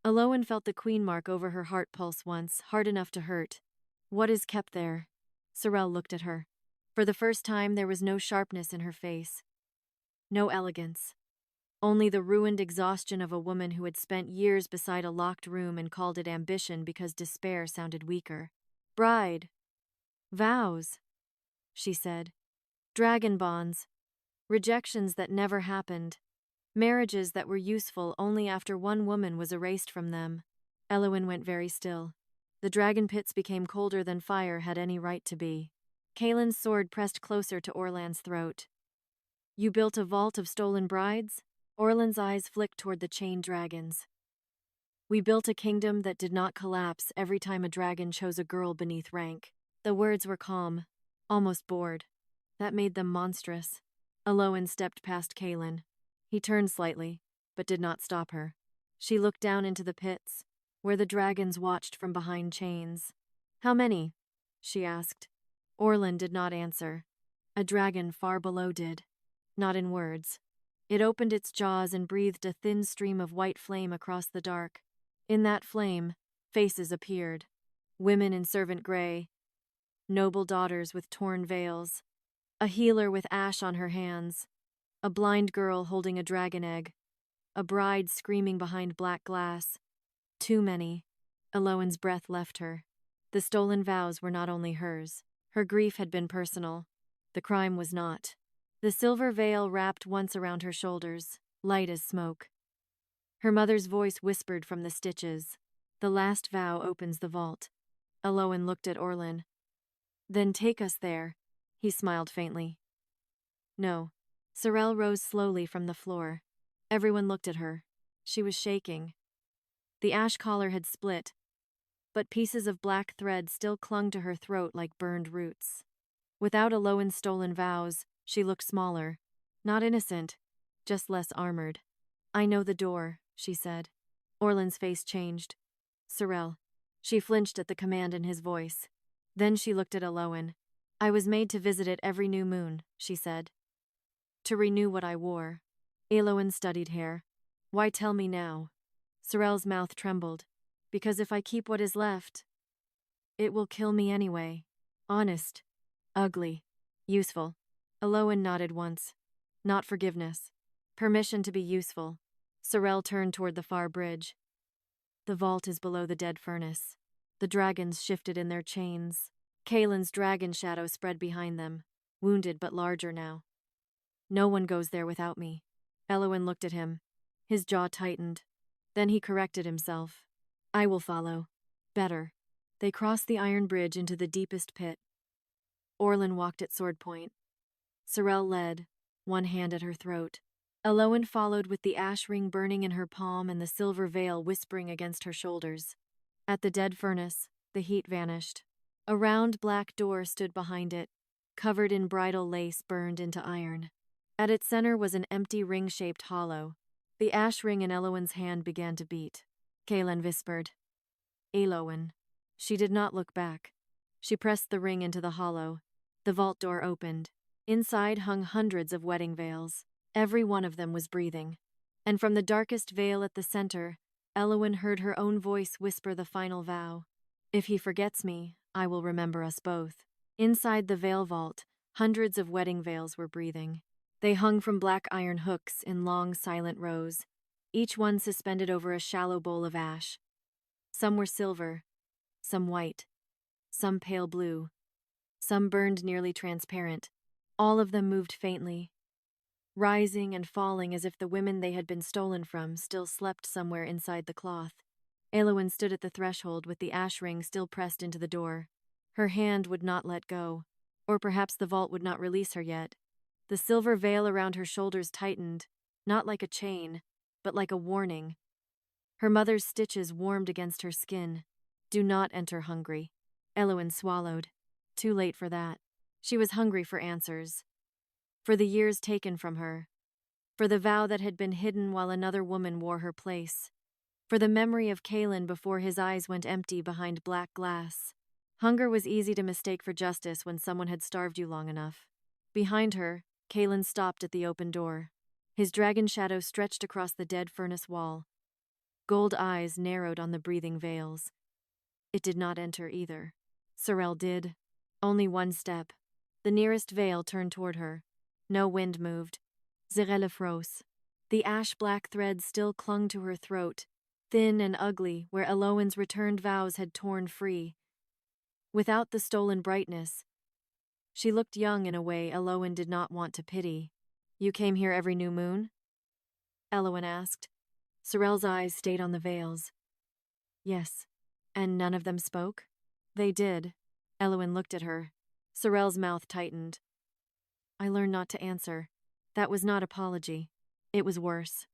Elowen felt the queen mark over her heart pulse once, hard enough to hurt. What is kept there? Sorel looked at her. For the first time, there was no sharpness in her face. No elegance. Only the ruined exhaustion of a woman who had spent years beside a locked room and called it ambition because despair sounded weaker. Bride. Vows, she said. Dragon bonds. Rejections that never happened. Marriages that were useful only after one woman was erased from them. Elowen went very still. The dragon pits became colder than fire had any right to be. Caelan's sword pressed closer to Orlan's throat. You built a vault of stolen brides? Orlan's eyes flicked toward the chained dragons. We built a kingdom that did not collapse every time a dragon chose a girl beneath rank. The words were calm, almost bored. That made them monstrous. Elowen stepped past Caelan. He turned slightly, but did not stop her. She looked down into the pits, where the dragons watched from behind chains. How many? She asked. Orlan did not answer. A dragon far below did. Not in words. It opened its jaws and breathed a thin stream of white flame across the dark. In that flame, faces appeared. Women in servant gray. Noble daughters with torn veils. A healer with ash on her hands. A blind girl holding a dragon egg. A bride screaming behind black glass. Too many. Elowen's breath left her. The stolen vows were not only hers. Her grief had been personal. The crime was not. The silver veil wrapped once around her shoulders, light as smoke. Her mother's voice whispered from the stitches. The last vow opens the vault. Elowen looked at Orlan. Then take us there, he smiled faintly. No. Sorel rose slowly from the floor. Everyone looked at her. She was shaking. The ash collar had split, but pieces of black thread still clung to her throat like burned roots. Without Elowen's stolen vows, she looked smaller. Not innocent, just less armored. I know the door, she said. Orlan's face changed. Sorel. She flinched at the command in his voice. Then she looked at Elowen. I was made to visit it every new moon, she said. To renew what I wore. Elowen studied hair. Why tell me now? Sorel's mouth trembled. Because if I keep what is left, it will kill me anyway. Honest. Ugly. Useful. Elowen nodded once. Not forgiveness. Permission to be useful. Sorel turned toward the far bridge. The vault is below the dead furnace. The dragons shifted in their chains. Caelan's dragon shadow spread behind them, wounded but larger now. No one goes there without me. Elowen looked at him. His jaw tightened. Then he corrected himself. I will follow. Better. They crossed the iron bridge into the deepest pit. Orlin walked at sword point. Sorel led, one hand at her throat. Elowen followed with the ash ring burning in her palm and the silver veil whispering against her shoulders. At the dead furnace, the heat vanished. A round black door stood behind it, covered in bridal lace burned into iron. At its center was an empty ring-shaped hollow. The ash ring in Elowen's hand began to beat. Caelan whispered, Elowen. She did not look back. She pressed the ring into the hollow. The vault door opened. Inside hung hundreds of wedding veils. Every one of them was breathing. And from the darkest veil at the center, Elowen heard her own voice whisper the final vow. If he forgets me, I will remember us both. Inside the veil vault, hundreds of wedding veils were breathing. They hung from black iron hooks in long, silent rows, each one suspended over a shallow bowl of ash. Some were silver, some white, some pale blue, some burned nearly transparent. All of them moved faintly, rising and falling as if the women they had been stolen from still slept somewhere inside the cloth. Elowen stood at the threshold with the ash ring still pressed into the door. Her hand would not let go, or perhaps the vault would not release her yet. The silver veil around her shoulders tightened, not like a chain, but like a warning. Her mother's stitches warmed against her skin. Do not enter hungry. Elowen swallowed. Too late for that. She was hungry for answers. For the years taken from her. For the vow that had been hidden while another woman wore her place. For the memory of Caelan before his eyes went empty behind black glass. Hunger was easy to mistake for justice when someone had starved you long enough. Behind her, Caelan stopped at the open door. His dragon shadow stretched across the dead furnace wall. Gold eyes narrowed on the breathing veils. It did not enter either. Sorel did. Only one step. The nearest veil turned toward her. No wind moved. Zirele froze. The ash-black thread still clung to her throat, thin and ugly where Elowen's returned vows had torn free. Without the stolen brightness, she looked young in a way Elowen did not want to pity. You came here every new moon? Elowen asked. Sorel's eyes stayed on the veils. Yes. And none of them spoke? They did. Elowen looked at her. Sorel's mouth tightened. I learned not to answer. That was not apology. It was worse.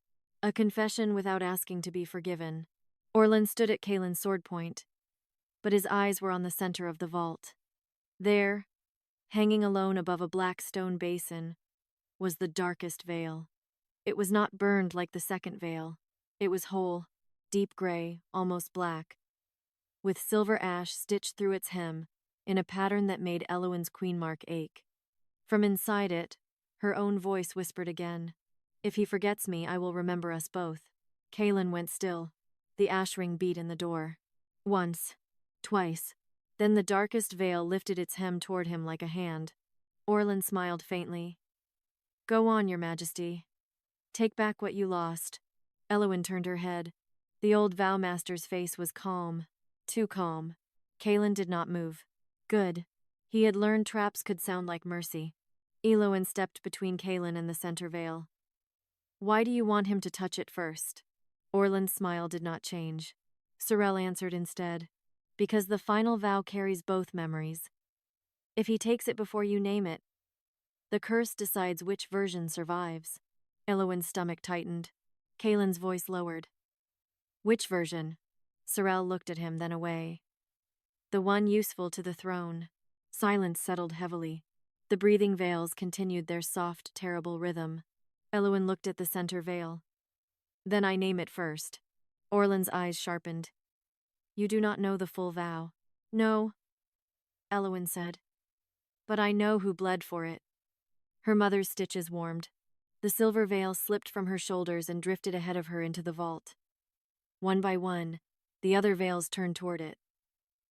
A confession without asking to be forgiven. Orlin stood at Caelan's sword point, but his eyes were on the center of the vault. There, hanging alone above a black stone basin, was the darkest veil. It was not burned like the second veil. It was whole, deep gray, almost black, with silver ash stitched through its hem in a pattern that made Elowen's queen mark ache. From inside it, her own voice whispered again, If he forgets me, I will remember us both. Caelan went still. The ash ring beat in the door. Once. Twice. Then the darkest veil lifted its hem toward him like a hand. Orlin smiled faintly. Go on, Your Majesty. Take back what you lost. Elowen turned her head. The old vowmaster's face was calm. Too calm. Caelan did not move. Good. He had learned traps could sound like mercy. Elowen stepped between Caelan and the center veil. Why do you want him to touch it first? Orlin's smile did not change. Sorel answered instead. Because the final vow carries both memories. If he takes it before you name it, the curse decides which version survives. Elowen's stomach tightened. Caelan's voice lowered. Which version? Sorel looked at him, then away. The one useful to the throne. Silence settled heavily. The breathing veils continued their soft, terrible rhythm. Elowen looked at the center veil. Then I name it first. Orlin's eyes sharpened. You do not know the full vow. No, Elowen said. But I know who bled for it. Her mother's stitches warmed. The silver veil slipped from her shoulders and drifted ahead of her into the vault. One by one, the other veils turned toward it,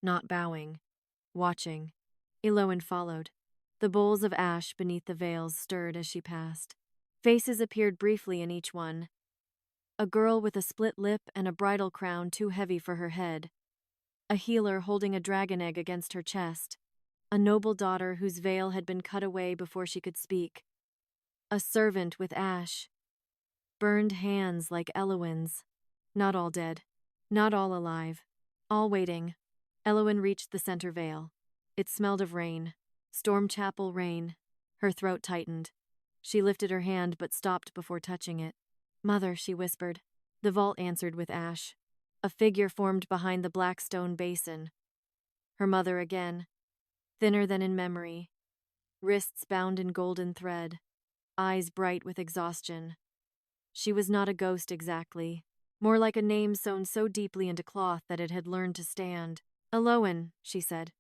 not bowing, watching. Elowen followed. The bowls of ash beneath the veils stirred as she passed. Faces appeared briefly in each one. A girl with a split lip and a bridal crown too heavy for her head. A healer holding a dragon egg against her chest. A noble daughter whose veil had been cut away before she could speak. A servant with ash. Burned hands like Elowen's. Not all dead. Not all alive. All waiting. Elowen reached the center veil. It smelled of rain. Storm chapel rain. Her throat tightened. She lifted her hand but stopped before touching it. "Mother," she whispered. The vault answered with ash. A figure formed behind the black stone basin. Her mother again. Thinner than in memory. Wrists bound in golden thread. Eyes bright with exhaustion. She was not a ghost exactly. More like a name sewn so deeply into cloth that it had learned to stand. "Elowen," she said.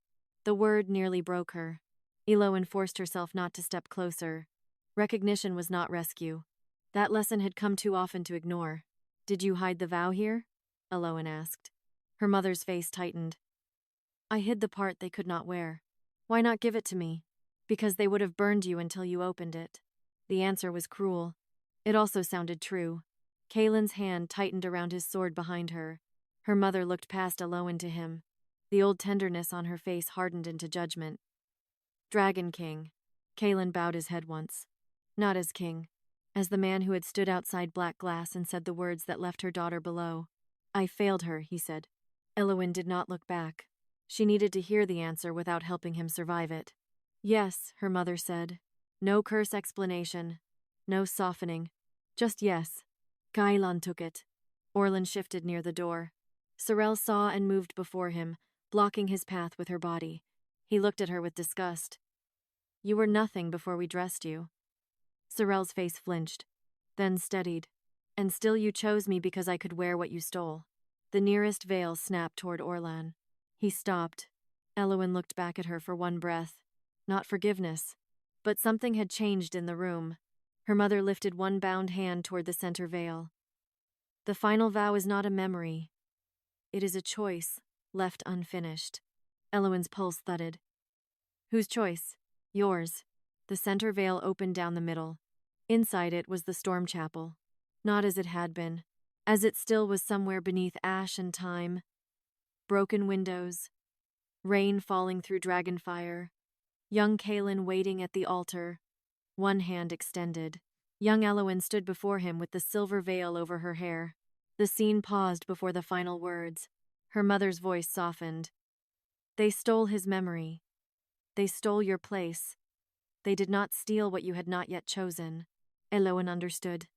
The word nearly broke her. Elowen forced herself not to step closer. Recognition was not rescue. That lesson had come too often to ignore. "Did you hide the vow here?" Elowen asked. Her mother's face tightened. "I hid the part they could not wear. Why not give it to me?" "Because they would have burned you until you opened it." The answer was cruel. It also sounded true. Caelan's hand tightened around his sword behind her. Her mother looked past Elowen to him. The old tenderness on her face hardened into judgment. "Dragon King." Caelan bowed his head once. Not as king. As the man who had stood outside black glass and said the words that left her daughter below. "I failed her," he said. Elowen did not look back. She needed to hear the answer without helping him survive it. "Yes," her mother said. No curse explanation. No softening. Just yes. Caelan took it. Orlan shifted near the door. Sorel saw and moved before him, blocking his path with her body. He looked at her with disgust. "You were nothing before we dressed you." Sorel's face flinched, then steadied. "And still you chose me because I could wear what you stole." The nearest veil snapped toward Orlan. He stopped. Elowen looked back at her for one breath. Not forgiveness. But something had changed in the room. Her mother lifted one bound hand toward the center veil. "The final vow is not a memory. It is a choice, left unfinished." Elowen's pulse thudded. "Whose choice?" "Yours." The center veil opened down the middle. Inside it was the storm chapel. Not as it had been. As it still was somewhere beneath ash and time. Broken windows. Rain falling through dragonfire. Young Caelan waiting at the altar. One hand extended. Young Elowen stood before him with the silver veil over her hair. The scene paused before the final words. Her mother's voice softened. "They stole his memory. They stole your place. They did not steal what you had not yet chosen." Elowen understood.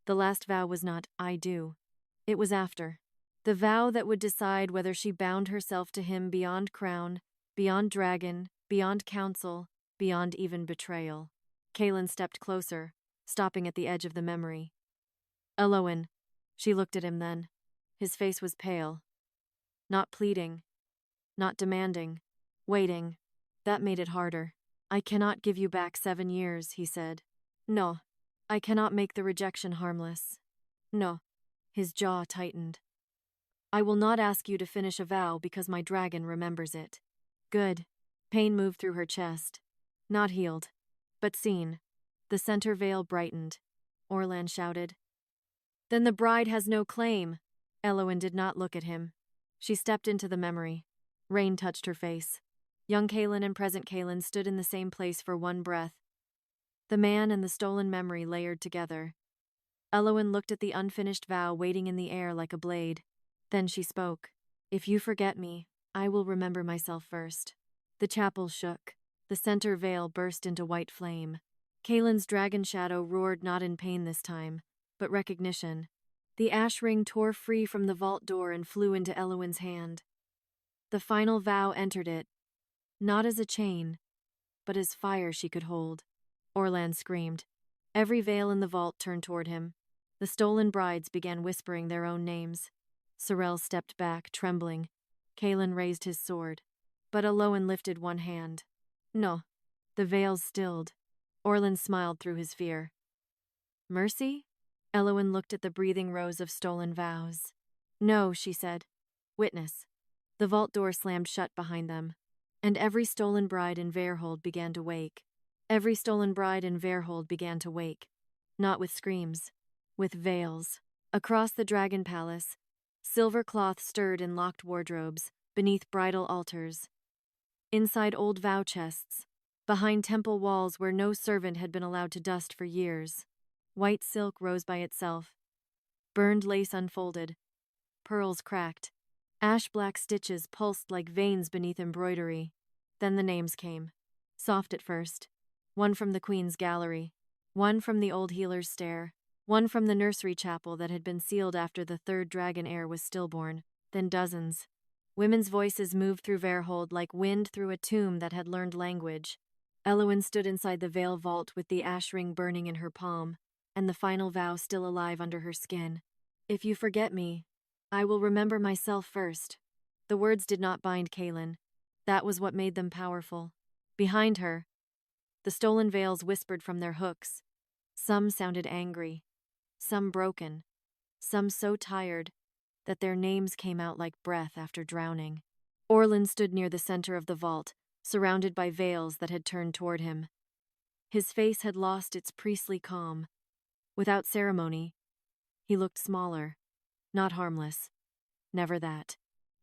The last vow was not, "I do." It was after. The vow that would decide whether she bound herself to him beyond crown, beyond dragon, beyond counsel, beyond even betrayal. Caelan stepped closer, stopping at the edge of the memory. "Elowen." She looked at him then. His face was pale. Not pleading. Not demanding. Waiting. That made it harder. "I cannot give you back 7 years," he said. "No. I cannot make the rejection harmless. No." His jaw tightened. "I will not ask you to finish a vow because my dragon remembers it." "Good." Pain moved through her chest. Not healed, but seen. The center veil brightened. Orlan shouted. "Then the bride has no claim." Elowen did not look at him. She stepped into the memory. Rain touched her face. Young Caelan and present Caelan stood in the same place for one breath. The man and the stolen memory layered together. Elowen looked at the unfinished vow waiting in the air like a blade. Then she spoke. "If you forget me, I will remember myself first." The chapel shook. The center veil burst into white flame. Caelan's dragon shadow roared not in pain this time, but recognition. The ash ring tore free from the vault door and flew into Elowen's hand. The final vow entered it, not as a chain, but as fire she could hold. Orlan screamed. Every veil in the vault turned toward him. The stolen brides began whispering their own names. Sorel stepped back, trembling. Caelan raised his sword, but Elowen lifted one hand. "No." The veils stilled. Orlan smiled through his fear. Mercy? Elowen looked at the breathing rows of stolen vows. No, she said. Witness. The vault door slammed shut behind them, and every stolen bride in Veyrhold began to wake. Every stolen bride in Veyrhold began to wake. Not with screams, with veils. Across the dragon palace, silver cloth stirred in locked wardrobes, beneath bridal altars. Inside old vow chests, behind temple walls where no servant had been allowed to dust for years. White silk rose by itself. Burned lace unfolded. Pearls cracked. Ash-black stitches pulsed like veins beneath embroidery. Then the names came. Soft at first. One from the Queen's gallery. One from the old healer's stair. One from the nursery chapel that had been sealed after the third dragon heir was stillborn. Then dozens. Women's voices moved through Veyrhold like wind through a tomb that had learned language. Elowen stood inside the veil vault with the ash ring burning in her palm, and the final vow still alive under her skin. If you forget me, I will remember myself first. The words did not bind Caelan. That was what made them powerful. Behind her, the stolen veils whispered from their hooks. Some sounded angry, some broken, some so tired that their names came out like breath after drowning. Orlan stood near the center of the vault, surrounded by veils that had turned toward him. His face had lost its priestly calm. Without ceremony, he looked smaller, not harmless, never that,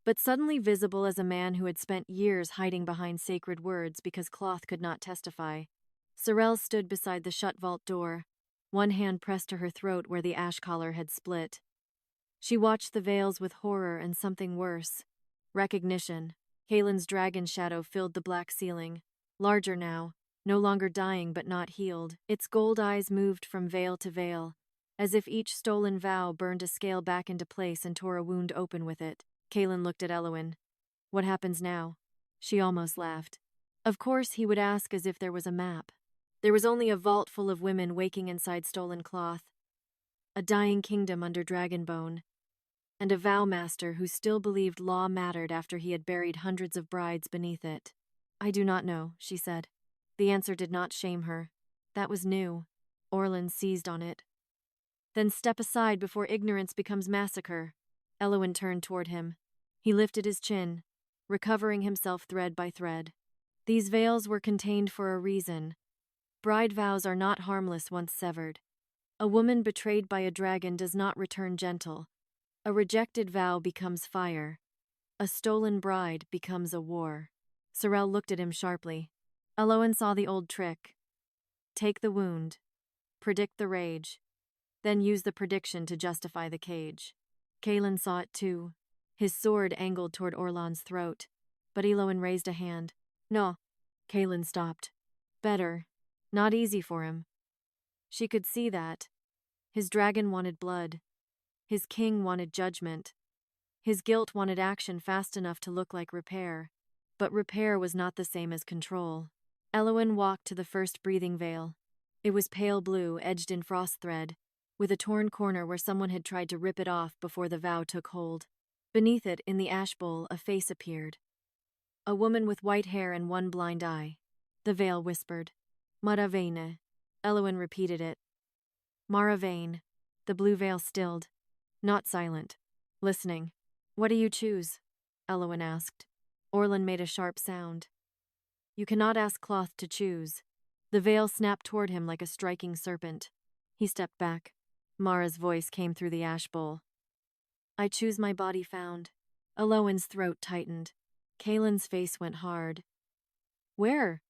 but suddenly visible as a man who had spent years hiding behind sacred words because cloth could not testify. Sorel stood beside the shut vault door, one hand pressed to her throat where the ash collar had split. She watched the veils with horror and something worse. Recognition. Caelan's dragon shadow filled the black ceiling, larger now, no longer dying but not healed. Its gold eyes moved from veil to veil, as if each stolen vow burned a scale back into place and tore a wound open with it. Caelan looked at Elowen. What happens now? She almost laughed. Of course he would ask as if there was a map. There was only a vault full of women waking inside stolen cloth, a dying kingdom under dragon bone, and a vow master who still believed law mattered after he had buried hundreds of brides beneath it. I do not know, she said. The answer did not shame her. That was new. Orlan seized on it. Then step aside before ignorance becomes massacre. Elowen turned toward him. He lifted his chin, recovering himself thread by thread. These veils were contained for a reason. Bride vows are not harmless once severed. A woman betrayed by a dragon does not return gentle. A rejected vow becomes fire. A stolen bride becomes a war. Sorel looked at him sharply. Elowen saw the old trick. Take the wound. Predict the rage. Then use the prediction to justify the cage. Caelan saw it too. His sword angled toward Orlan's throat. But Elowen raised a hand. No. Caelan stopped. Better. Not easy for him. She could see that. His dragon wanted blood. His king wanted judgment. His guilt wanted action fast enough to look like repair. But repair was not the same as control. Elowen walked to the first breathing veil. It was pale blue, edged in frost thread, with a torn corner where someone had tried to rip it off before the vow took hold. Beneath it, in the ash bowl, a face appeared. A woman with white hair and one blind eye. The veil whispered. Maravane. Elowen repeated it. Maravane. The blue veil stilled. Not silent. Listening. What do you choose? Elowen asked. Orlan made a sharp sound. You cannot ask cloth to choose. The veil snapped toward him like a striking serpent. He stepped back. Mara's voice came through the ash bowl. I choose my body found. Elowen's throat tightened. Caelan's face went hard. Where?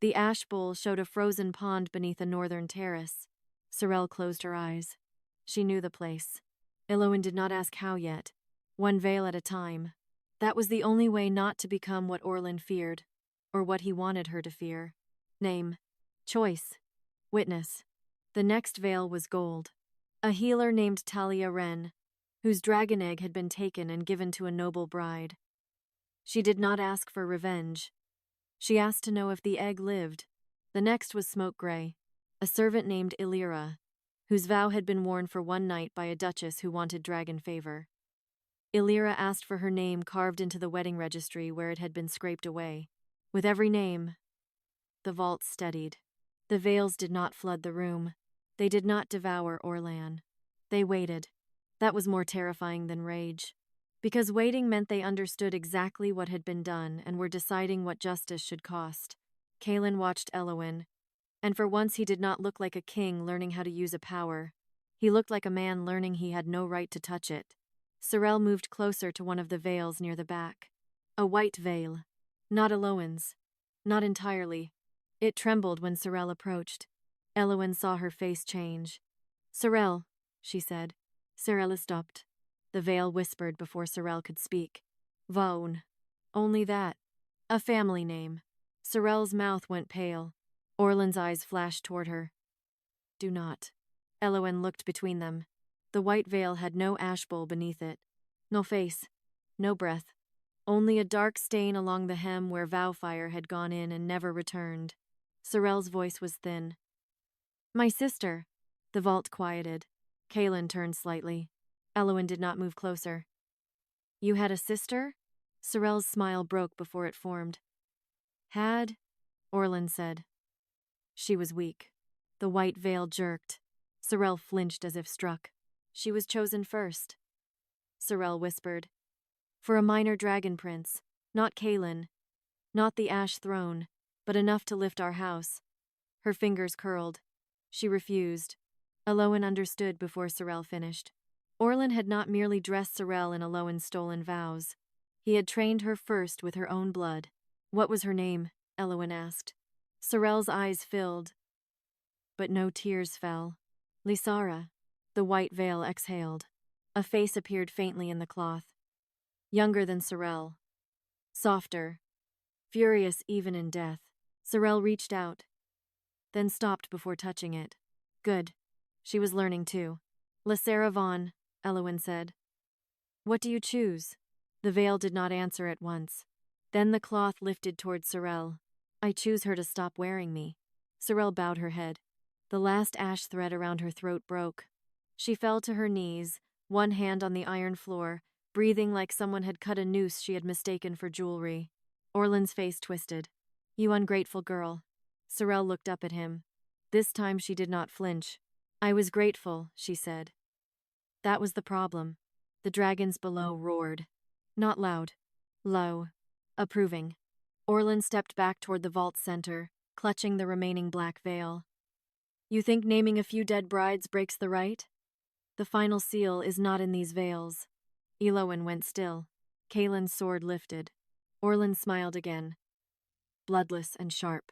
The ash bowl showed a frozen pond beneath a northern terrace. Sorel closed her eyes. She knew the place. Elowen did not ask how yet. One veil at a time. That was the only way not to become what Orlan feared, or what he wanted her to fear. Name. Choice. Witness. The next veil was gold. A healer named Talia Wren, whose dragon egg had been taken and given to a noble bride. She did not ask for revenge. She asked to know if the egg lived. The next was smoke gray, a servant named Illyra, whose vow had been worn for one night by a duchess who wanted dragon favor. Illyra asked for her name carved into the wedding registry where it had been scraped away. With every name, the vault steadied. The veils did not flood the room. They did not devour Orlan. They waited. That was more terrifying than rage. Because waiting meant they understood exactly what had been done and were deciding what justice should cost. Caelan watched Elowen, and for once he did not look like a king learning how to use a power. He looked like a man learning he had no right to touch it. Sorel moved closer to one of the veils near the back. A white veil. Not Elowen's. Not entirely. It trembled when Sorel approached. Elowen saw her face change. "Sorel," she said. Sorel stopped. The veil whispered before Sorel could speak. "Vaun." Only that. A family name. Sorel's mouth went pale. Orlan's eyes flashed toward her. "Do not." Elowen looked between them. The white veil had no ash bowl beneath it. No face. No breath. Only a dark stain along the hem where vow fire had gone in and never returned. Sorel's voice was thin. "My sister." The vault quieted. Caelan turned slightly. Elowen did not move closer. "You had a sister?" Sorel's smile broke before it formed. "Had?" Orlan said. She was weak. The white veil jerked. Sorel flinched as if struck. "She was chosen first," Sorel whispered. "For a minor dragon prince, not Caelan, not the Ash throne, but enough to lift our house." Her fingers curled. She refused. Elowen understood before Sorel finished. Orlan had not merely dressed Sorel in Elowen's stolen vows. He had trained her first with her own blood. "What was her name?" Elowen asked. Sorel's eyes filled, but no tears fell. "Lysara." The white veil exhaled. A face appeared faintly in the cloth. Younger than Sorel. Softer. Furious even in death. Sorel reached out, then stopped before touching it. Good. She was learning too. "Lysara Vaughn," Elowen said. "What do you choose?" The veil did not answer at once. Then the cloth lifted toward Sorel. "I choose her to stop wearing me." Sorel bowed her head. The last ash thread around her throat broke. She fell to her knees, one hand on the iron floor, breathing like someone had cut a noose she had mistaken for jewelry. Orlan's face twisted. "You ungrateful girl." Sorel looked up at him. This time she did not flinch. "I was grateful," she said. That was the problem. The dragons below roared. Not loud. Low. Approving. Orlan stepped back toward the vault's center, clutching the remaining black veil. "You think naming a few dead brides breaks the right? The final seal is not in these veils." Elowen went still. Caelan's sword lifted. Orlan smiled again. Bloodless and sharp.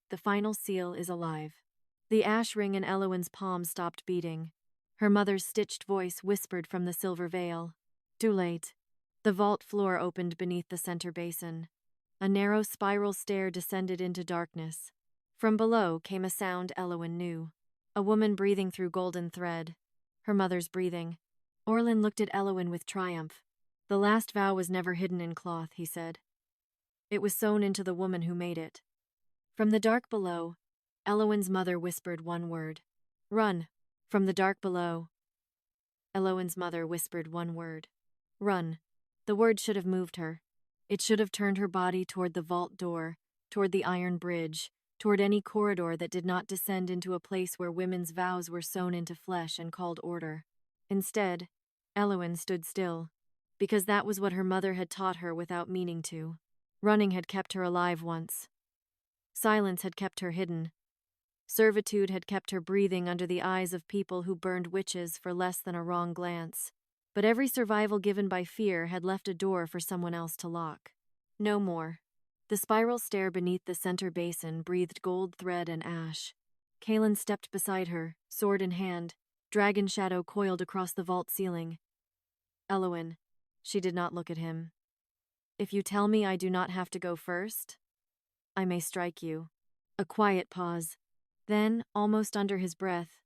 "The final seal is alive." The ash ring in Elowen's palm stopped beating. Her mother's stitched voice whispered from the silver veil. "Too late." The vault floor opened beneath the center basin. A narrow spiral stair descended into darkness. From below came a sound Elowen knew. A woman breathing through golden thread. Her mother's breathing. Orlan looked at Elowen with triumph. "The last vow was never hidden in cloth," he said. "It was sewn into the woman who made it." From the dark below, Elowen's mother whispered one word. "Run." From the dark below, Elowen's mother whispered one word. "Run." The word should have moved her. It should have turned her body toward the vault door, toward the iron bridge, toward any corridor that did not descend into a place where women's vows were sewn into flesh and called order. Instead, Elowen stood still, because that was what her mother had taught her without meaning to. Running had kept her alive once. Silence had kept her hidden. Servitude had kept her breathing under the eyes of people who burned witches for less than a wrong glance. But every survival given by fear had left a door for someone else to lock. No more. The spiral stair beneath the center basin breathed gold thread and ash. Caelan stepped beside her, sword in hand. Dragon shadow coiled across the vault ceiling. "Elowen." She did not look at him. "If you tell me I do not have to go first, I may strike you." A quiet pause. Then, almost under his breath,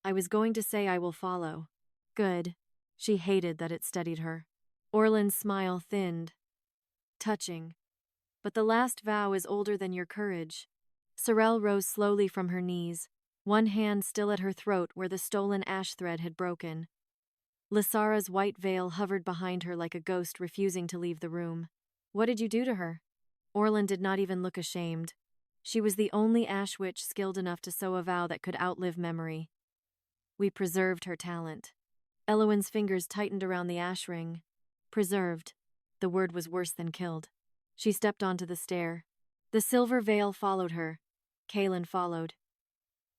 "I was going to say I will follow." "Good." She hated that it steadied her. Orlan's smile thinned. "Touching. But the last vow is older than your courage." Sorel rose slowly from her knees, one hand still at her throat where the stolen ash thread had broken. Lysara's white veil hovered behind her like a ghost refusing to leave the room. "What did you do to her?" Orlan did not even look ashamed. She was the only ash witch skilled enough to sew a vow that could outlive memory. We preserved her talent. Elowen's fingers tightened around the ash ring. Preserved. The word was worse than killed. She stepped onto the stair. The silver veil followed her. Caelan followed.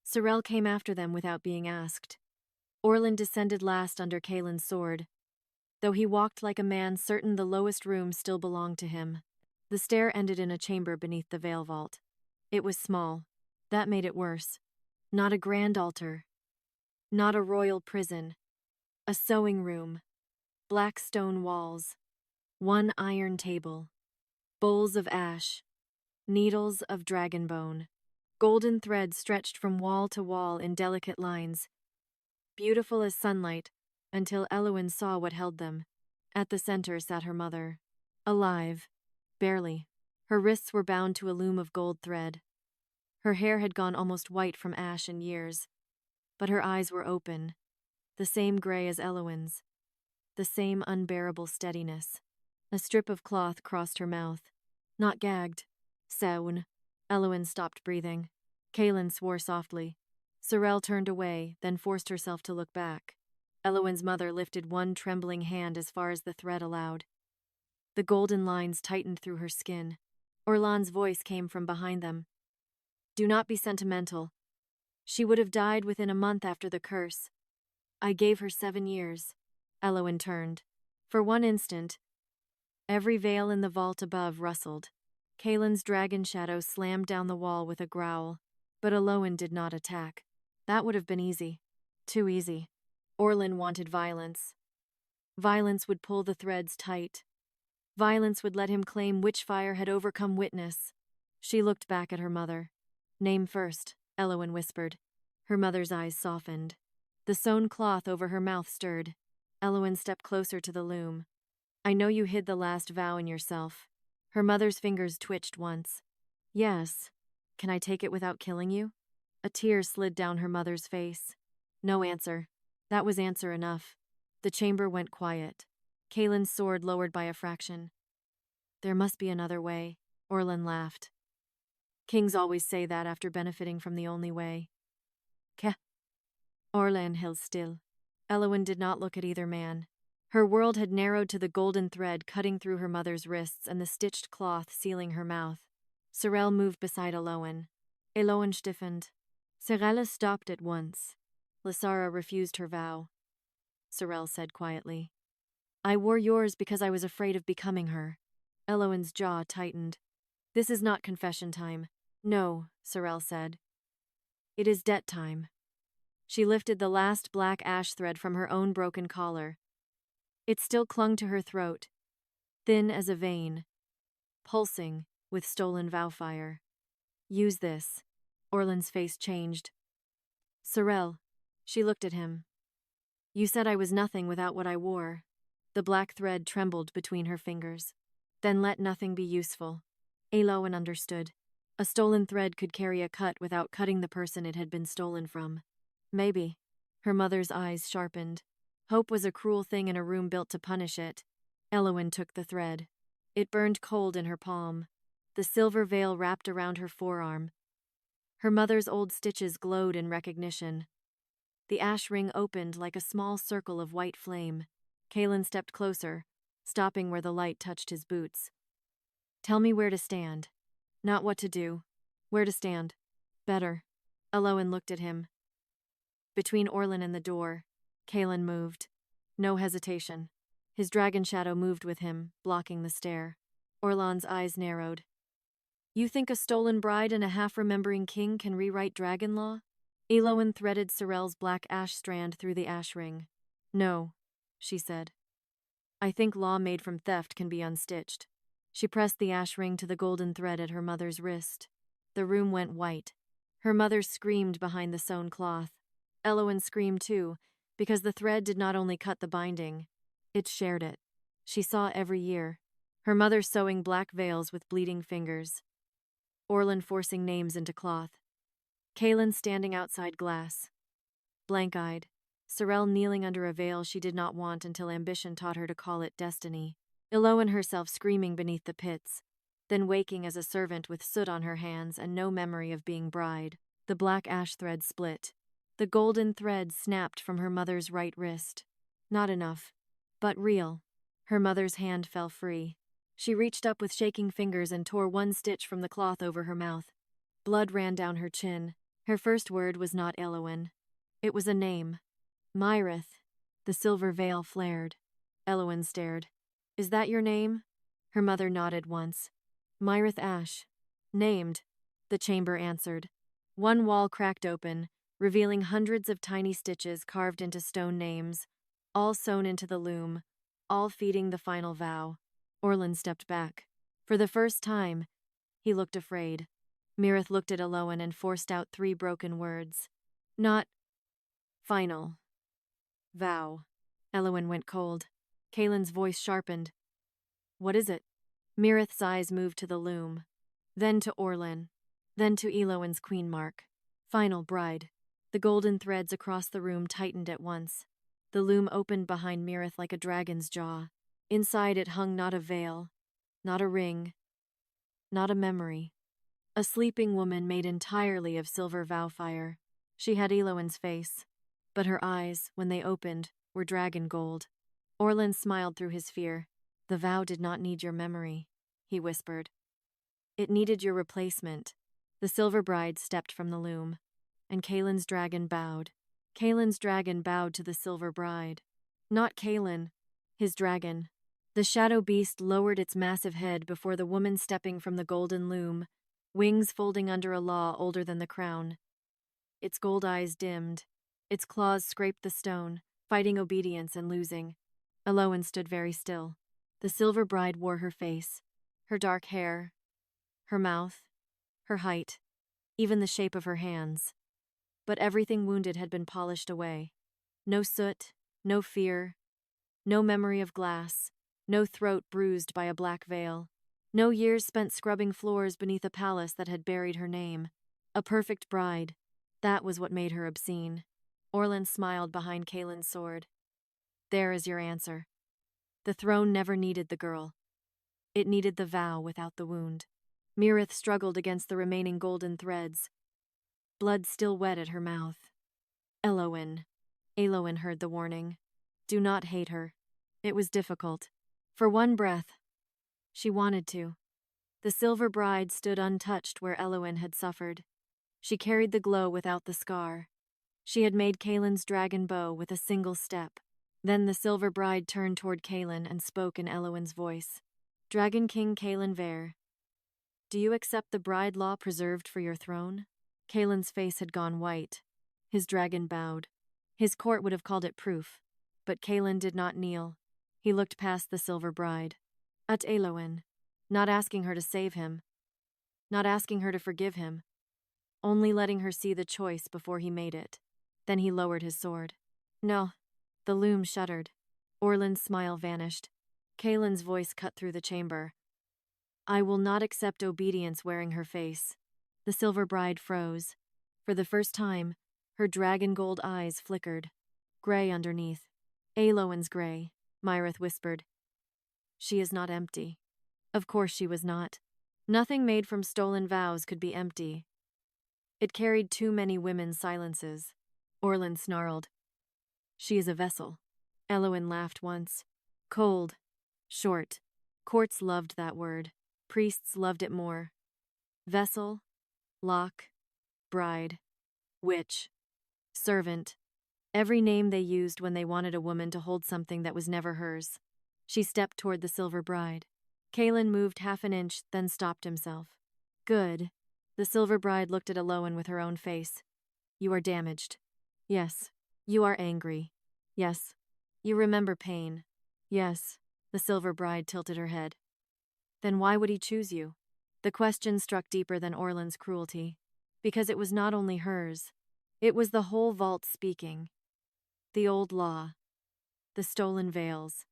Sorel came after them without being asked. Orlan descended last under Caelan's sword, though he walked like a man certain the lowest room still belonged to him. The stair ended in a chamber beneath the veil vault. It was small. That made it worse. Not a grand altar. Not a royal prison. A sewing room. Black stone walls. One iron table. Bowls of ash. Needles of dragon bone. Golden threads stretched from wall to wall in delicate lines. Beautiful as sunlight, until Elowen saw what held them. At the center sat her mother. Alive. Barely. Her wrists were bound to a loom of gold thread. Her hair had gone almost white from ash and years. But her eyes were open. The same gray as Elowen's. The same unbearable steadiness. A strip of cloth crossed her mouth. Not gagged. Sewn. Elowen stopped breathing. Caelan swore softly. Sorel turned away, then forced herself to look back. Elowen's mother lifted one trembling hand as far as the thread allowed. The golden lines tightened through her skin. Orlan's voice came from behind them. Do not be sentimental. She would have died within a month after the curse. I gave her 7 years. Elowen turned. For one instant, every veil in the vault above rustled. Caelan's dragon shadow slammed down the wall with a growl, but Elowen did not attack. That would have been easy. Too easy. Orlan wanted violence. Violence would pull the threads tight. Violence would let him claim witchfire had overcome witness. She looked back at her mother. Name first, Elowen whispered. Her mother's eyes softened. The sewn cloth over her mouth stirred. Elowen stepped closer to the loom. I know you hid the last vow in yourself. Her mother's fingers twitched once. Yes. Can I take it without killing you? A tear slid down her mother's face. No answer. That was answer enough. The chamber went quiet. Caelan's sword lowered by a fraction. There must be another way, Orlan laughed. Kings always say that after benefiting from the only way. Ke. Orlan held still. Elowen did not look at either man. Her world had narrowed to the golden thread cutting through her mother's wrists and the stitched cloth sealing her mouth. Sorel moved beside Elowen. Elowen stiffened. Sorel stopped at once. Lysara refused her vow. Sorel said quietly. I wore yours because I was afraid of becoming her. Elowen's jaw tightened. This is not confession time. No, Sorel said. It is debt time. She lifted the last black ash thread from her own broken collar. It still clung to her throat, thin as a vein, pulsing with stolen vow fire. Use this. Orlan's face changed. Sorel. She looked at him. You said I was nothing without what I wore. The black thread trembled between her fingers. Then let nothing be useful. Elowen understood. A stolen thread could carry a cut without cutting the person it had been stolen from. Maybe. Her mother's eyes sharpened. Hope was a cruel thing in a room built to punish it. Elowen took the thread. It burned cold in her palm. The silver veil wrapped around her forearm. Her mother's old stitches glowed in recognition. The ash ring opened like a small circle of white flame. Caelan stepped closer, stopping where the light touched his boots. Tell me where to stand. Not what to do. Where to stand. Better. Elowen looked at him. Between Orlan and the door, Caelan moved. No hesitation. His dragon shadow moved with him, blocking the stair. Orlan's eyes narrowed. You think a stolen bride and a half-remembering king can rewrite dragon law? Elowen threaded Sorel's black ash strand through the ash ring. No, she said. I think law made from theft can be unstitched. She pressed the ash ring to the golden thread at her mother's wrist. The room went white. Her mother screamed behind the sewn cloth. Elowen screamed too, because the thread did not only cut the binding, it shared it. She saw every year. Her mother sewing black veils with bleeding fingers. Orlan forcing names into cloth. Caelan standing outside glass. Blank-eyed. Sorel kneeling under a veil she did not want until ambition taught her to call it destiny. Elowen herself screaming beneath the pits. then waking as a servant with soot on her hands and no memory of being bride. The black ash thread split. The golden thread snapped from her mother's right wrist. Not enough, but real. Her mother's hand fell free. She reached up with shaking fingers and tore one stitch from the cloth over her mouth. Blood ran down her chin. Her first word was not Elowen. It was a name. Myrith. The silver veil flared. Elowen stared. Is that your name? Her mother nodded once. Myrith Ash. Named, the chamber answered. One wall cracked open, revealing hundreds of tiny stitches carved into stone names, all sewn into the loom, all feeding the final vow. Orlin stepped back. For the first time, he looked afraid. Myrith looked at Elowen and forced out 3 broken words. Not final. Vow. Elowen went cold. Caelan's voice sharpened. What is it? Myrith's eyes moved to the loom, then to Orlin, then to Elowen's queen mark. Final bride. The golden threads across the room tightened at once. The loom opened behind Myrith like a dragon's jaw. Inside it hung not a veil, not a ring, not a memory. A sleeping woman made entirely of silver vow fire. She had Elowen's face, but her eyes, when they opened, were dragon gold. Orlin smiled through his fear. The vow did not need your memory, he whispered. It needed your replacement. The silver bride stepped from the loom, and Caelan's dragon bowed. Caelan's dragon bowed to the silver bride. Not Caelan, his dragon. The shadow beast lowered its massive head before the woman stepping from the golden loom, wings folding under a law older than the crown. Its gold eyes dimmed. Its claws scraped the stone, fighting obedience and losing. Elowen stood very still. The silver bride wore her face, her dark hair, her mouth, her height, even the shape of her hands. But everything wounded had been polished away. No soot, no fear, no memory of glass, no throat bruised by a black veil, no years spent scrubbing floors beneath a palace that had buried her name. A perfect bride. That was what made her obscene. Orlin smiled behind Caelan's sword. There is your answer. The throne never needed the girl. It needed the vow without the wound. Myrith struggled against the remaining golden threads, blood still wet at her mouth. Elowen. Elowen heard the warning. Do not hate her. It was difficult. For one breath, she wanted to. The silver bride stood untouched where Elowen had suffered. She carried the glow without the scar. She had made Caelan's dragon bow with a single step. Then the silver bride turned toward Caelan and spoke in Elowen's voice. Dragon King Caelan Veyr, do you accept the bride law preserved for your throne? Caelan's face had gone white. His dragon bowed. His court would have called it proof. But Caelan did not kneel. He looked past the silver bride. At Elowen, not asking her to save him. Not asking her to forgive him. Only letting her see the choice before he made it. Then he lowered his sword. No. The loom shuddered. Orlin's smile vanished. Caelan's voice cut through the chamber. I will not accept obedience wearing her face. The silver bride froze. For the first time, her dragon gold eyes flickered. Gray underneath. Elowen's gray, Myrith whispered. She is not empty. Of course she was not. Nothing made from stolen vows could be empty. It carried too many women's silences. Orlin snarled. She is a vessel. Elowen laughed once. Cold. Short. Courts loved that word. Priests loved it more. Vessel. Lock. Bride. Witch. Servant. Every name they used when they wanted a woman to hold something that was never hers. She stepped toward the silver bride. Caelan moved half an inch, then stopped himself. Good. The silver bride looked at Elowen with her own face. You are damaged. Yes. You are angry. Yes. You remember pain. Yes. The silver bride tilted her head. Then why would he choose you? The question struck deeper than Orlin's cruelty. Because it was not only hers. It was the whole vault speaking. The old law. The stolen veils.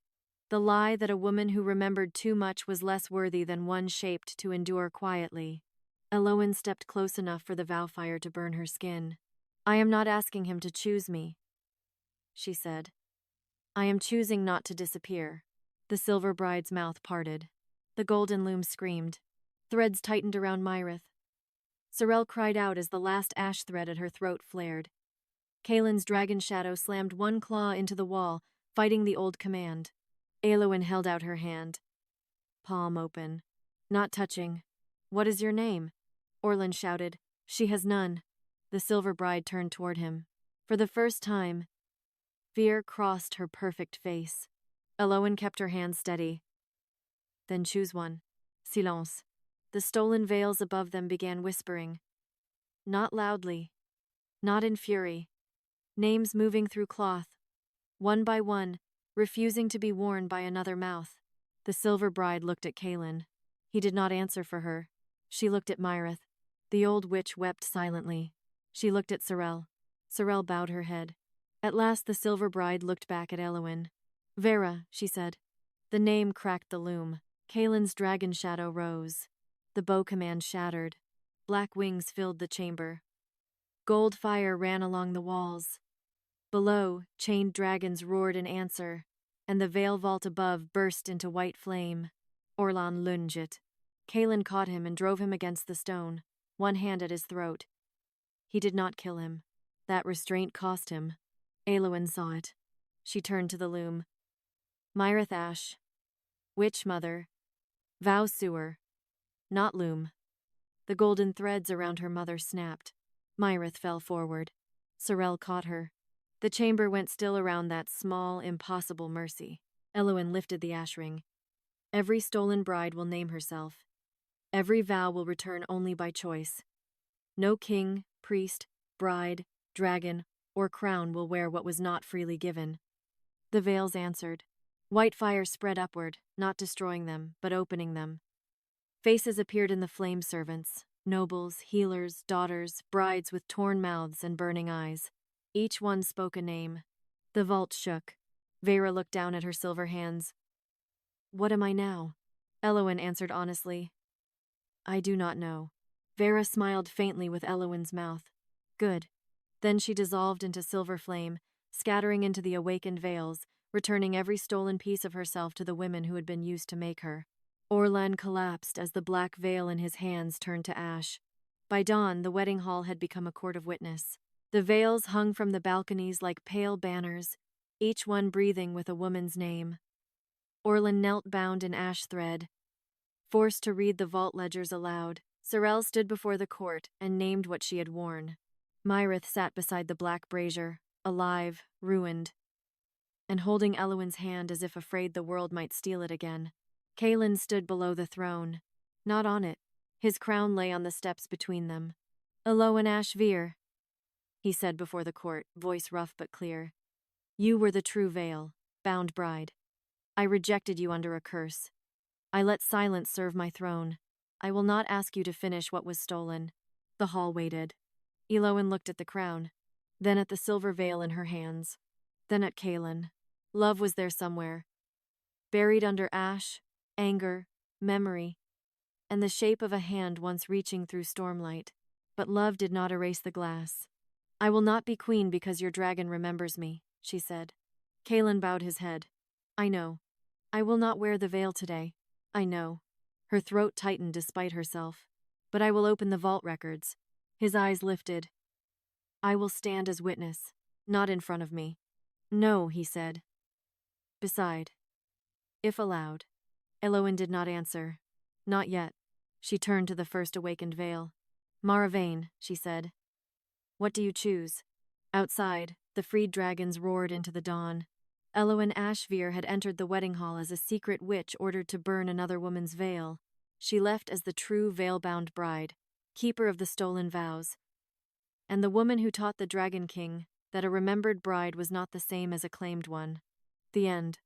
The lie that a woman who remembered too much was less worthy than one shaped to endure quietly. Elowen stepped close enough for the vow fire to burn her skin. I am not asking him to choose me, she said. I am choosing not to disappear. The silver bride's mouth parted. The golden loom screamed. Threads tightened around Myrith. Sorel cried out as the last ash thread at her throat flared. Caelan's dragon shadow slammed one claw into the wall, fighting the old command. Elowen held out her hand. Palm open. Not touching. What is your name? Orlan shouted. She has none. The silver bride turned toward him. For the first time, fear crossed her perfect face. Elowen kept her hand steady. Then choose one. Silence. The stolen veils above them began whispering. Not loudly. Not in fury. Names moving through cloth. One by one, refusing to be worn by another mouth. The silver bride looked at Caelan. He did not answer for her. She looked at Myrith. The old witch wept silently. She looked at Sorel. Sorel bowed her head. At last the silver bride looked back at Elowen. Vera, she said. The name cracked the loom. Caelan's dragon shadow rose. The bow command shattered. Black wings filled the chamber. Gold fire ran along the walls. Below, chained dragons roared in answer, and the veil vault above burst into white flame. Orlan lunged. Caelan caught him and drove him against the stone, one hand at his throat. He did not kill him. That restraint cost him. Elowen saw it. She turned to the loom. Myrith Ash. Witch mother. Vow sewer. Not loom. The golden threads around her mother snapped. Myrith fell forward. Sorel caught her. The chamber went still around that small, impossible mercy. Elowen lifted the ash ring. Every stolen bride will name herself. Every vow will return only by choice. No king, priest, bride, dragon, or crown will wear what was not freely given. The veils answered. White fire spread upward, not destroying them, but opening them. Faces appeared in the flame servants, nobles, healers, daughters, brides with torn mouths and burning eyes. Each one spoke a name. The vault shook. Veyrhold looked down at her silver hands. What am I now? Elowen answered honestly. I do not know. Veyrhold smiled faintly with Elowen's mouth. Good. Then she dissolved into silver flame, scattering into the awakened veils, returning every stolen piece of herself to the women who had been used to make her. Orlan collapsed as the black veil in his hands turned to ash. By dawn, the wedding hall had become a court of witness. The veils hung from the balconies like pale banners, each one breathing with a woman's name. Orlan knelt bound in ash thread. Forced to read the vault ledgers aloud, Sorel stood before the court and named what she had worn. Myrith sat beside the black brazier, alive, ruined, and holding Elowen's hand as if afraid the world might steal it again. Caelan stood below the throne, not on it. His crown lay on the steps between them. Elowen Ash, he said before the court, voice rough but clear. You were the true veil, bound bride. I rejected you under a curse. I let silence serve my throne. I will not ask you to finish what was stolen. The hall waited. Elowen looked at the crown, then at the silver veil in her hands, then at Caelan. Love was there somewhere, buried under ash, anger, memory, and the shape of a hand once reaching through stormlight. But love did not erase the glass. I will not be queen because your dragon remembers me, she said. Caelan bowed his head. I know. I will not wear the veil today. I know. Her throat tightened despite herself. But I will open the vault records. His eyes lifted. I will stand as witness, not in front of me. No, he said. Beside. If allowed. Elowen did not answer. Not yet. She turned to the first awakened veil. Maravain, she said. What do you choose? Outside, the freed dragons roared into the dawn. Elowen Ash had entered the wedding hall as a secret witch ordered to burn another woman's veil. She left as the true veil-bound bride, keeper of the stolen vows, and the woman who taught the Dragon King that a remembered bride was not the same as a claimed one. The end.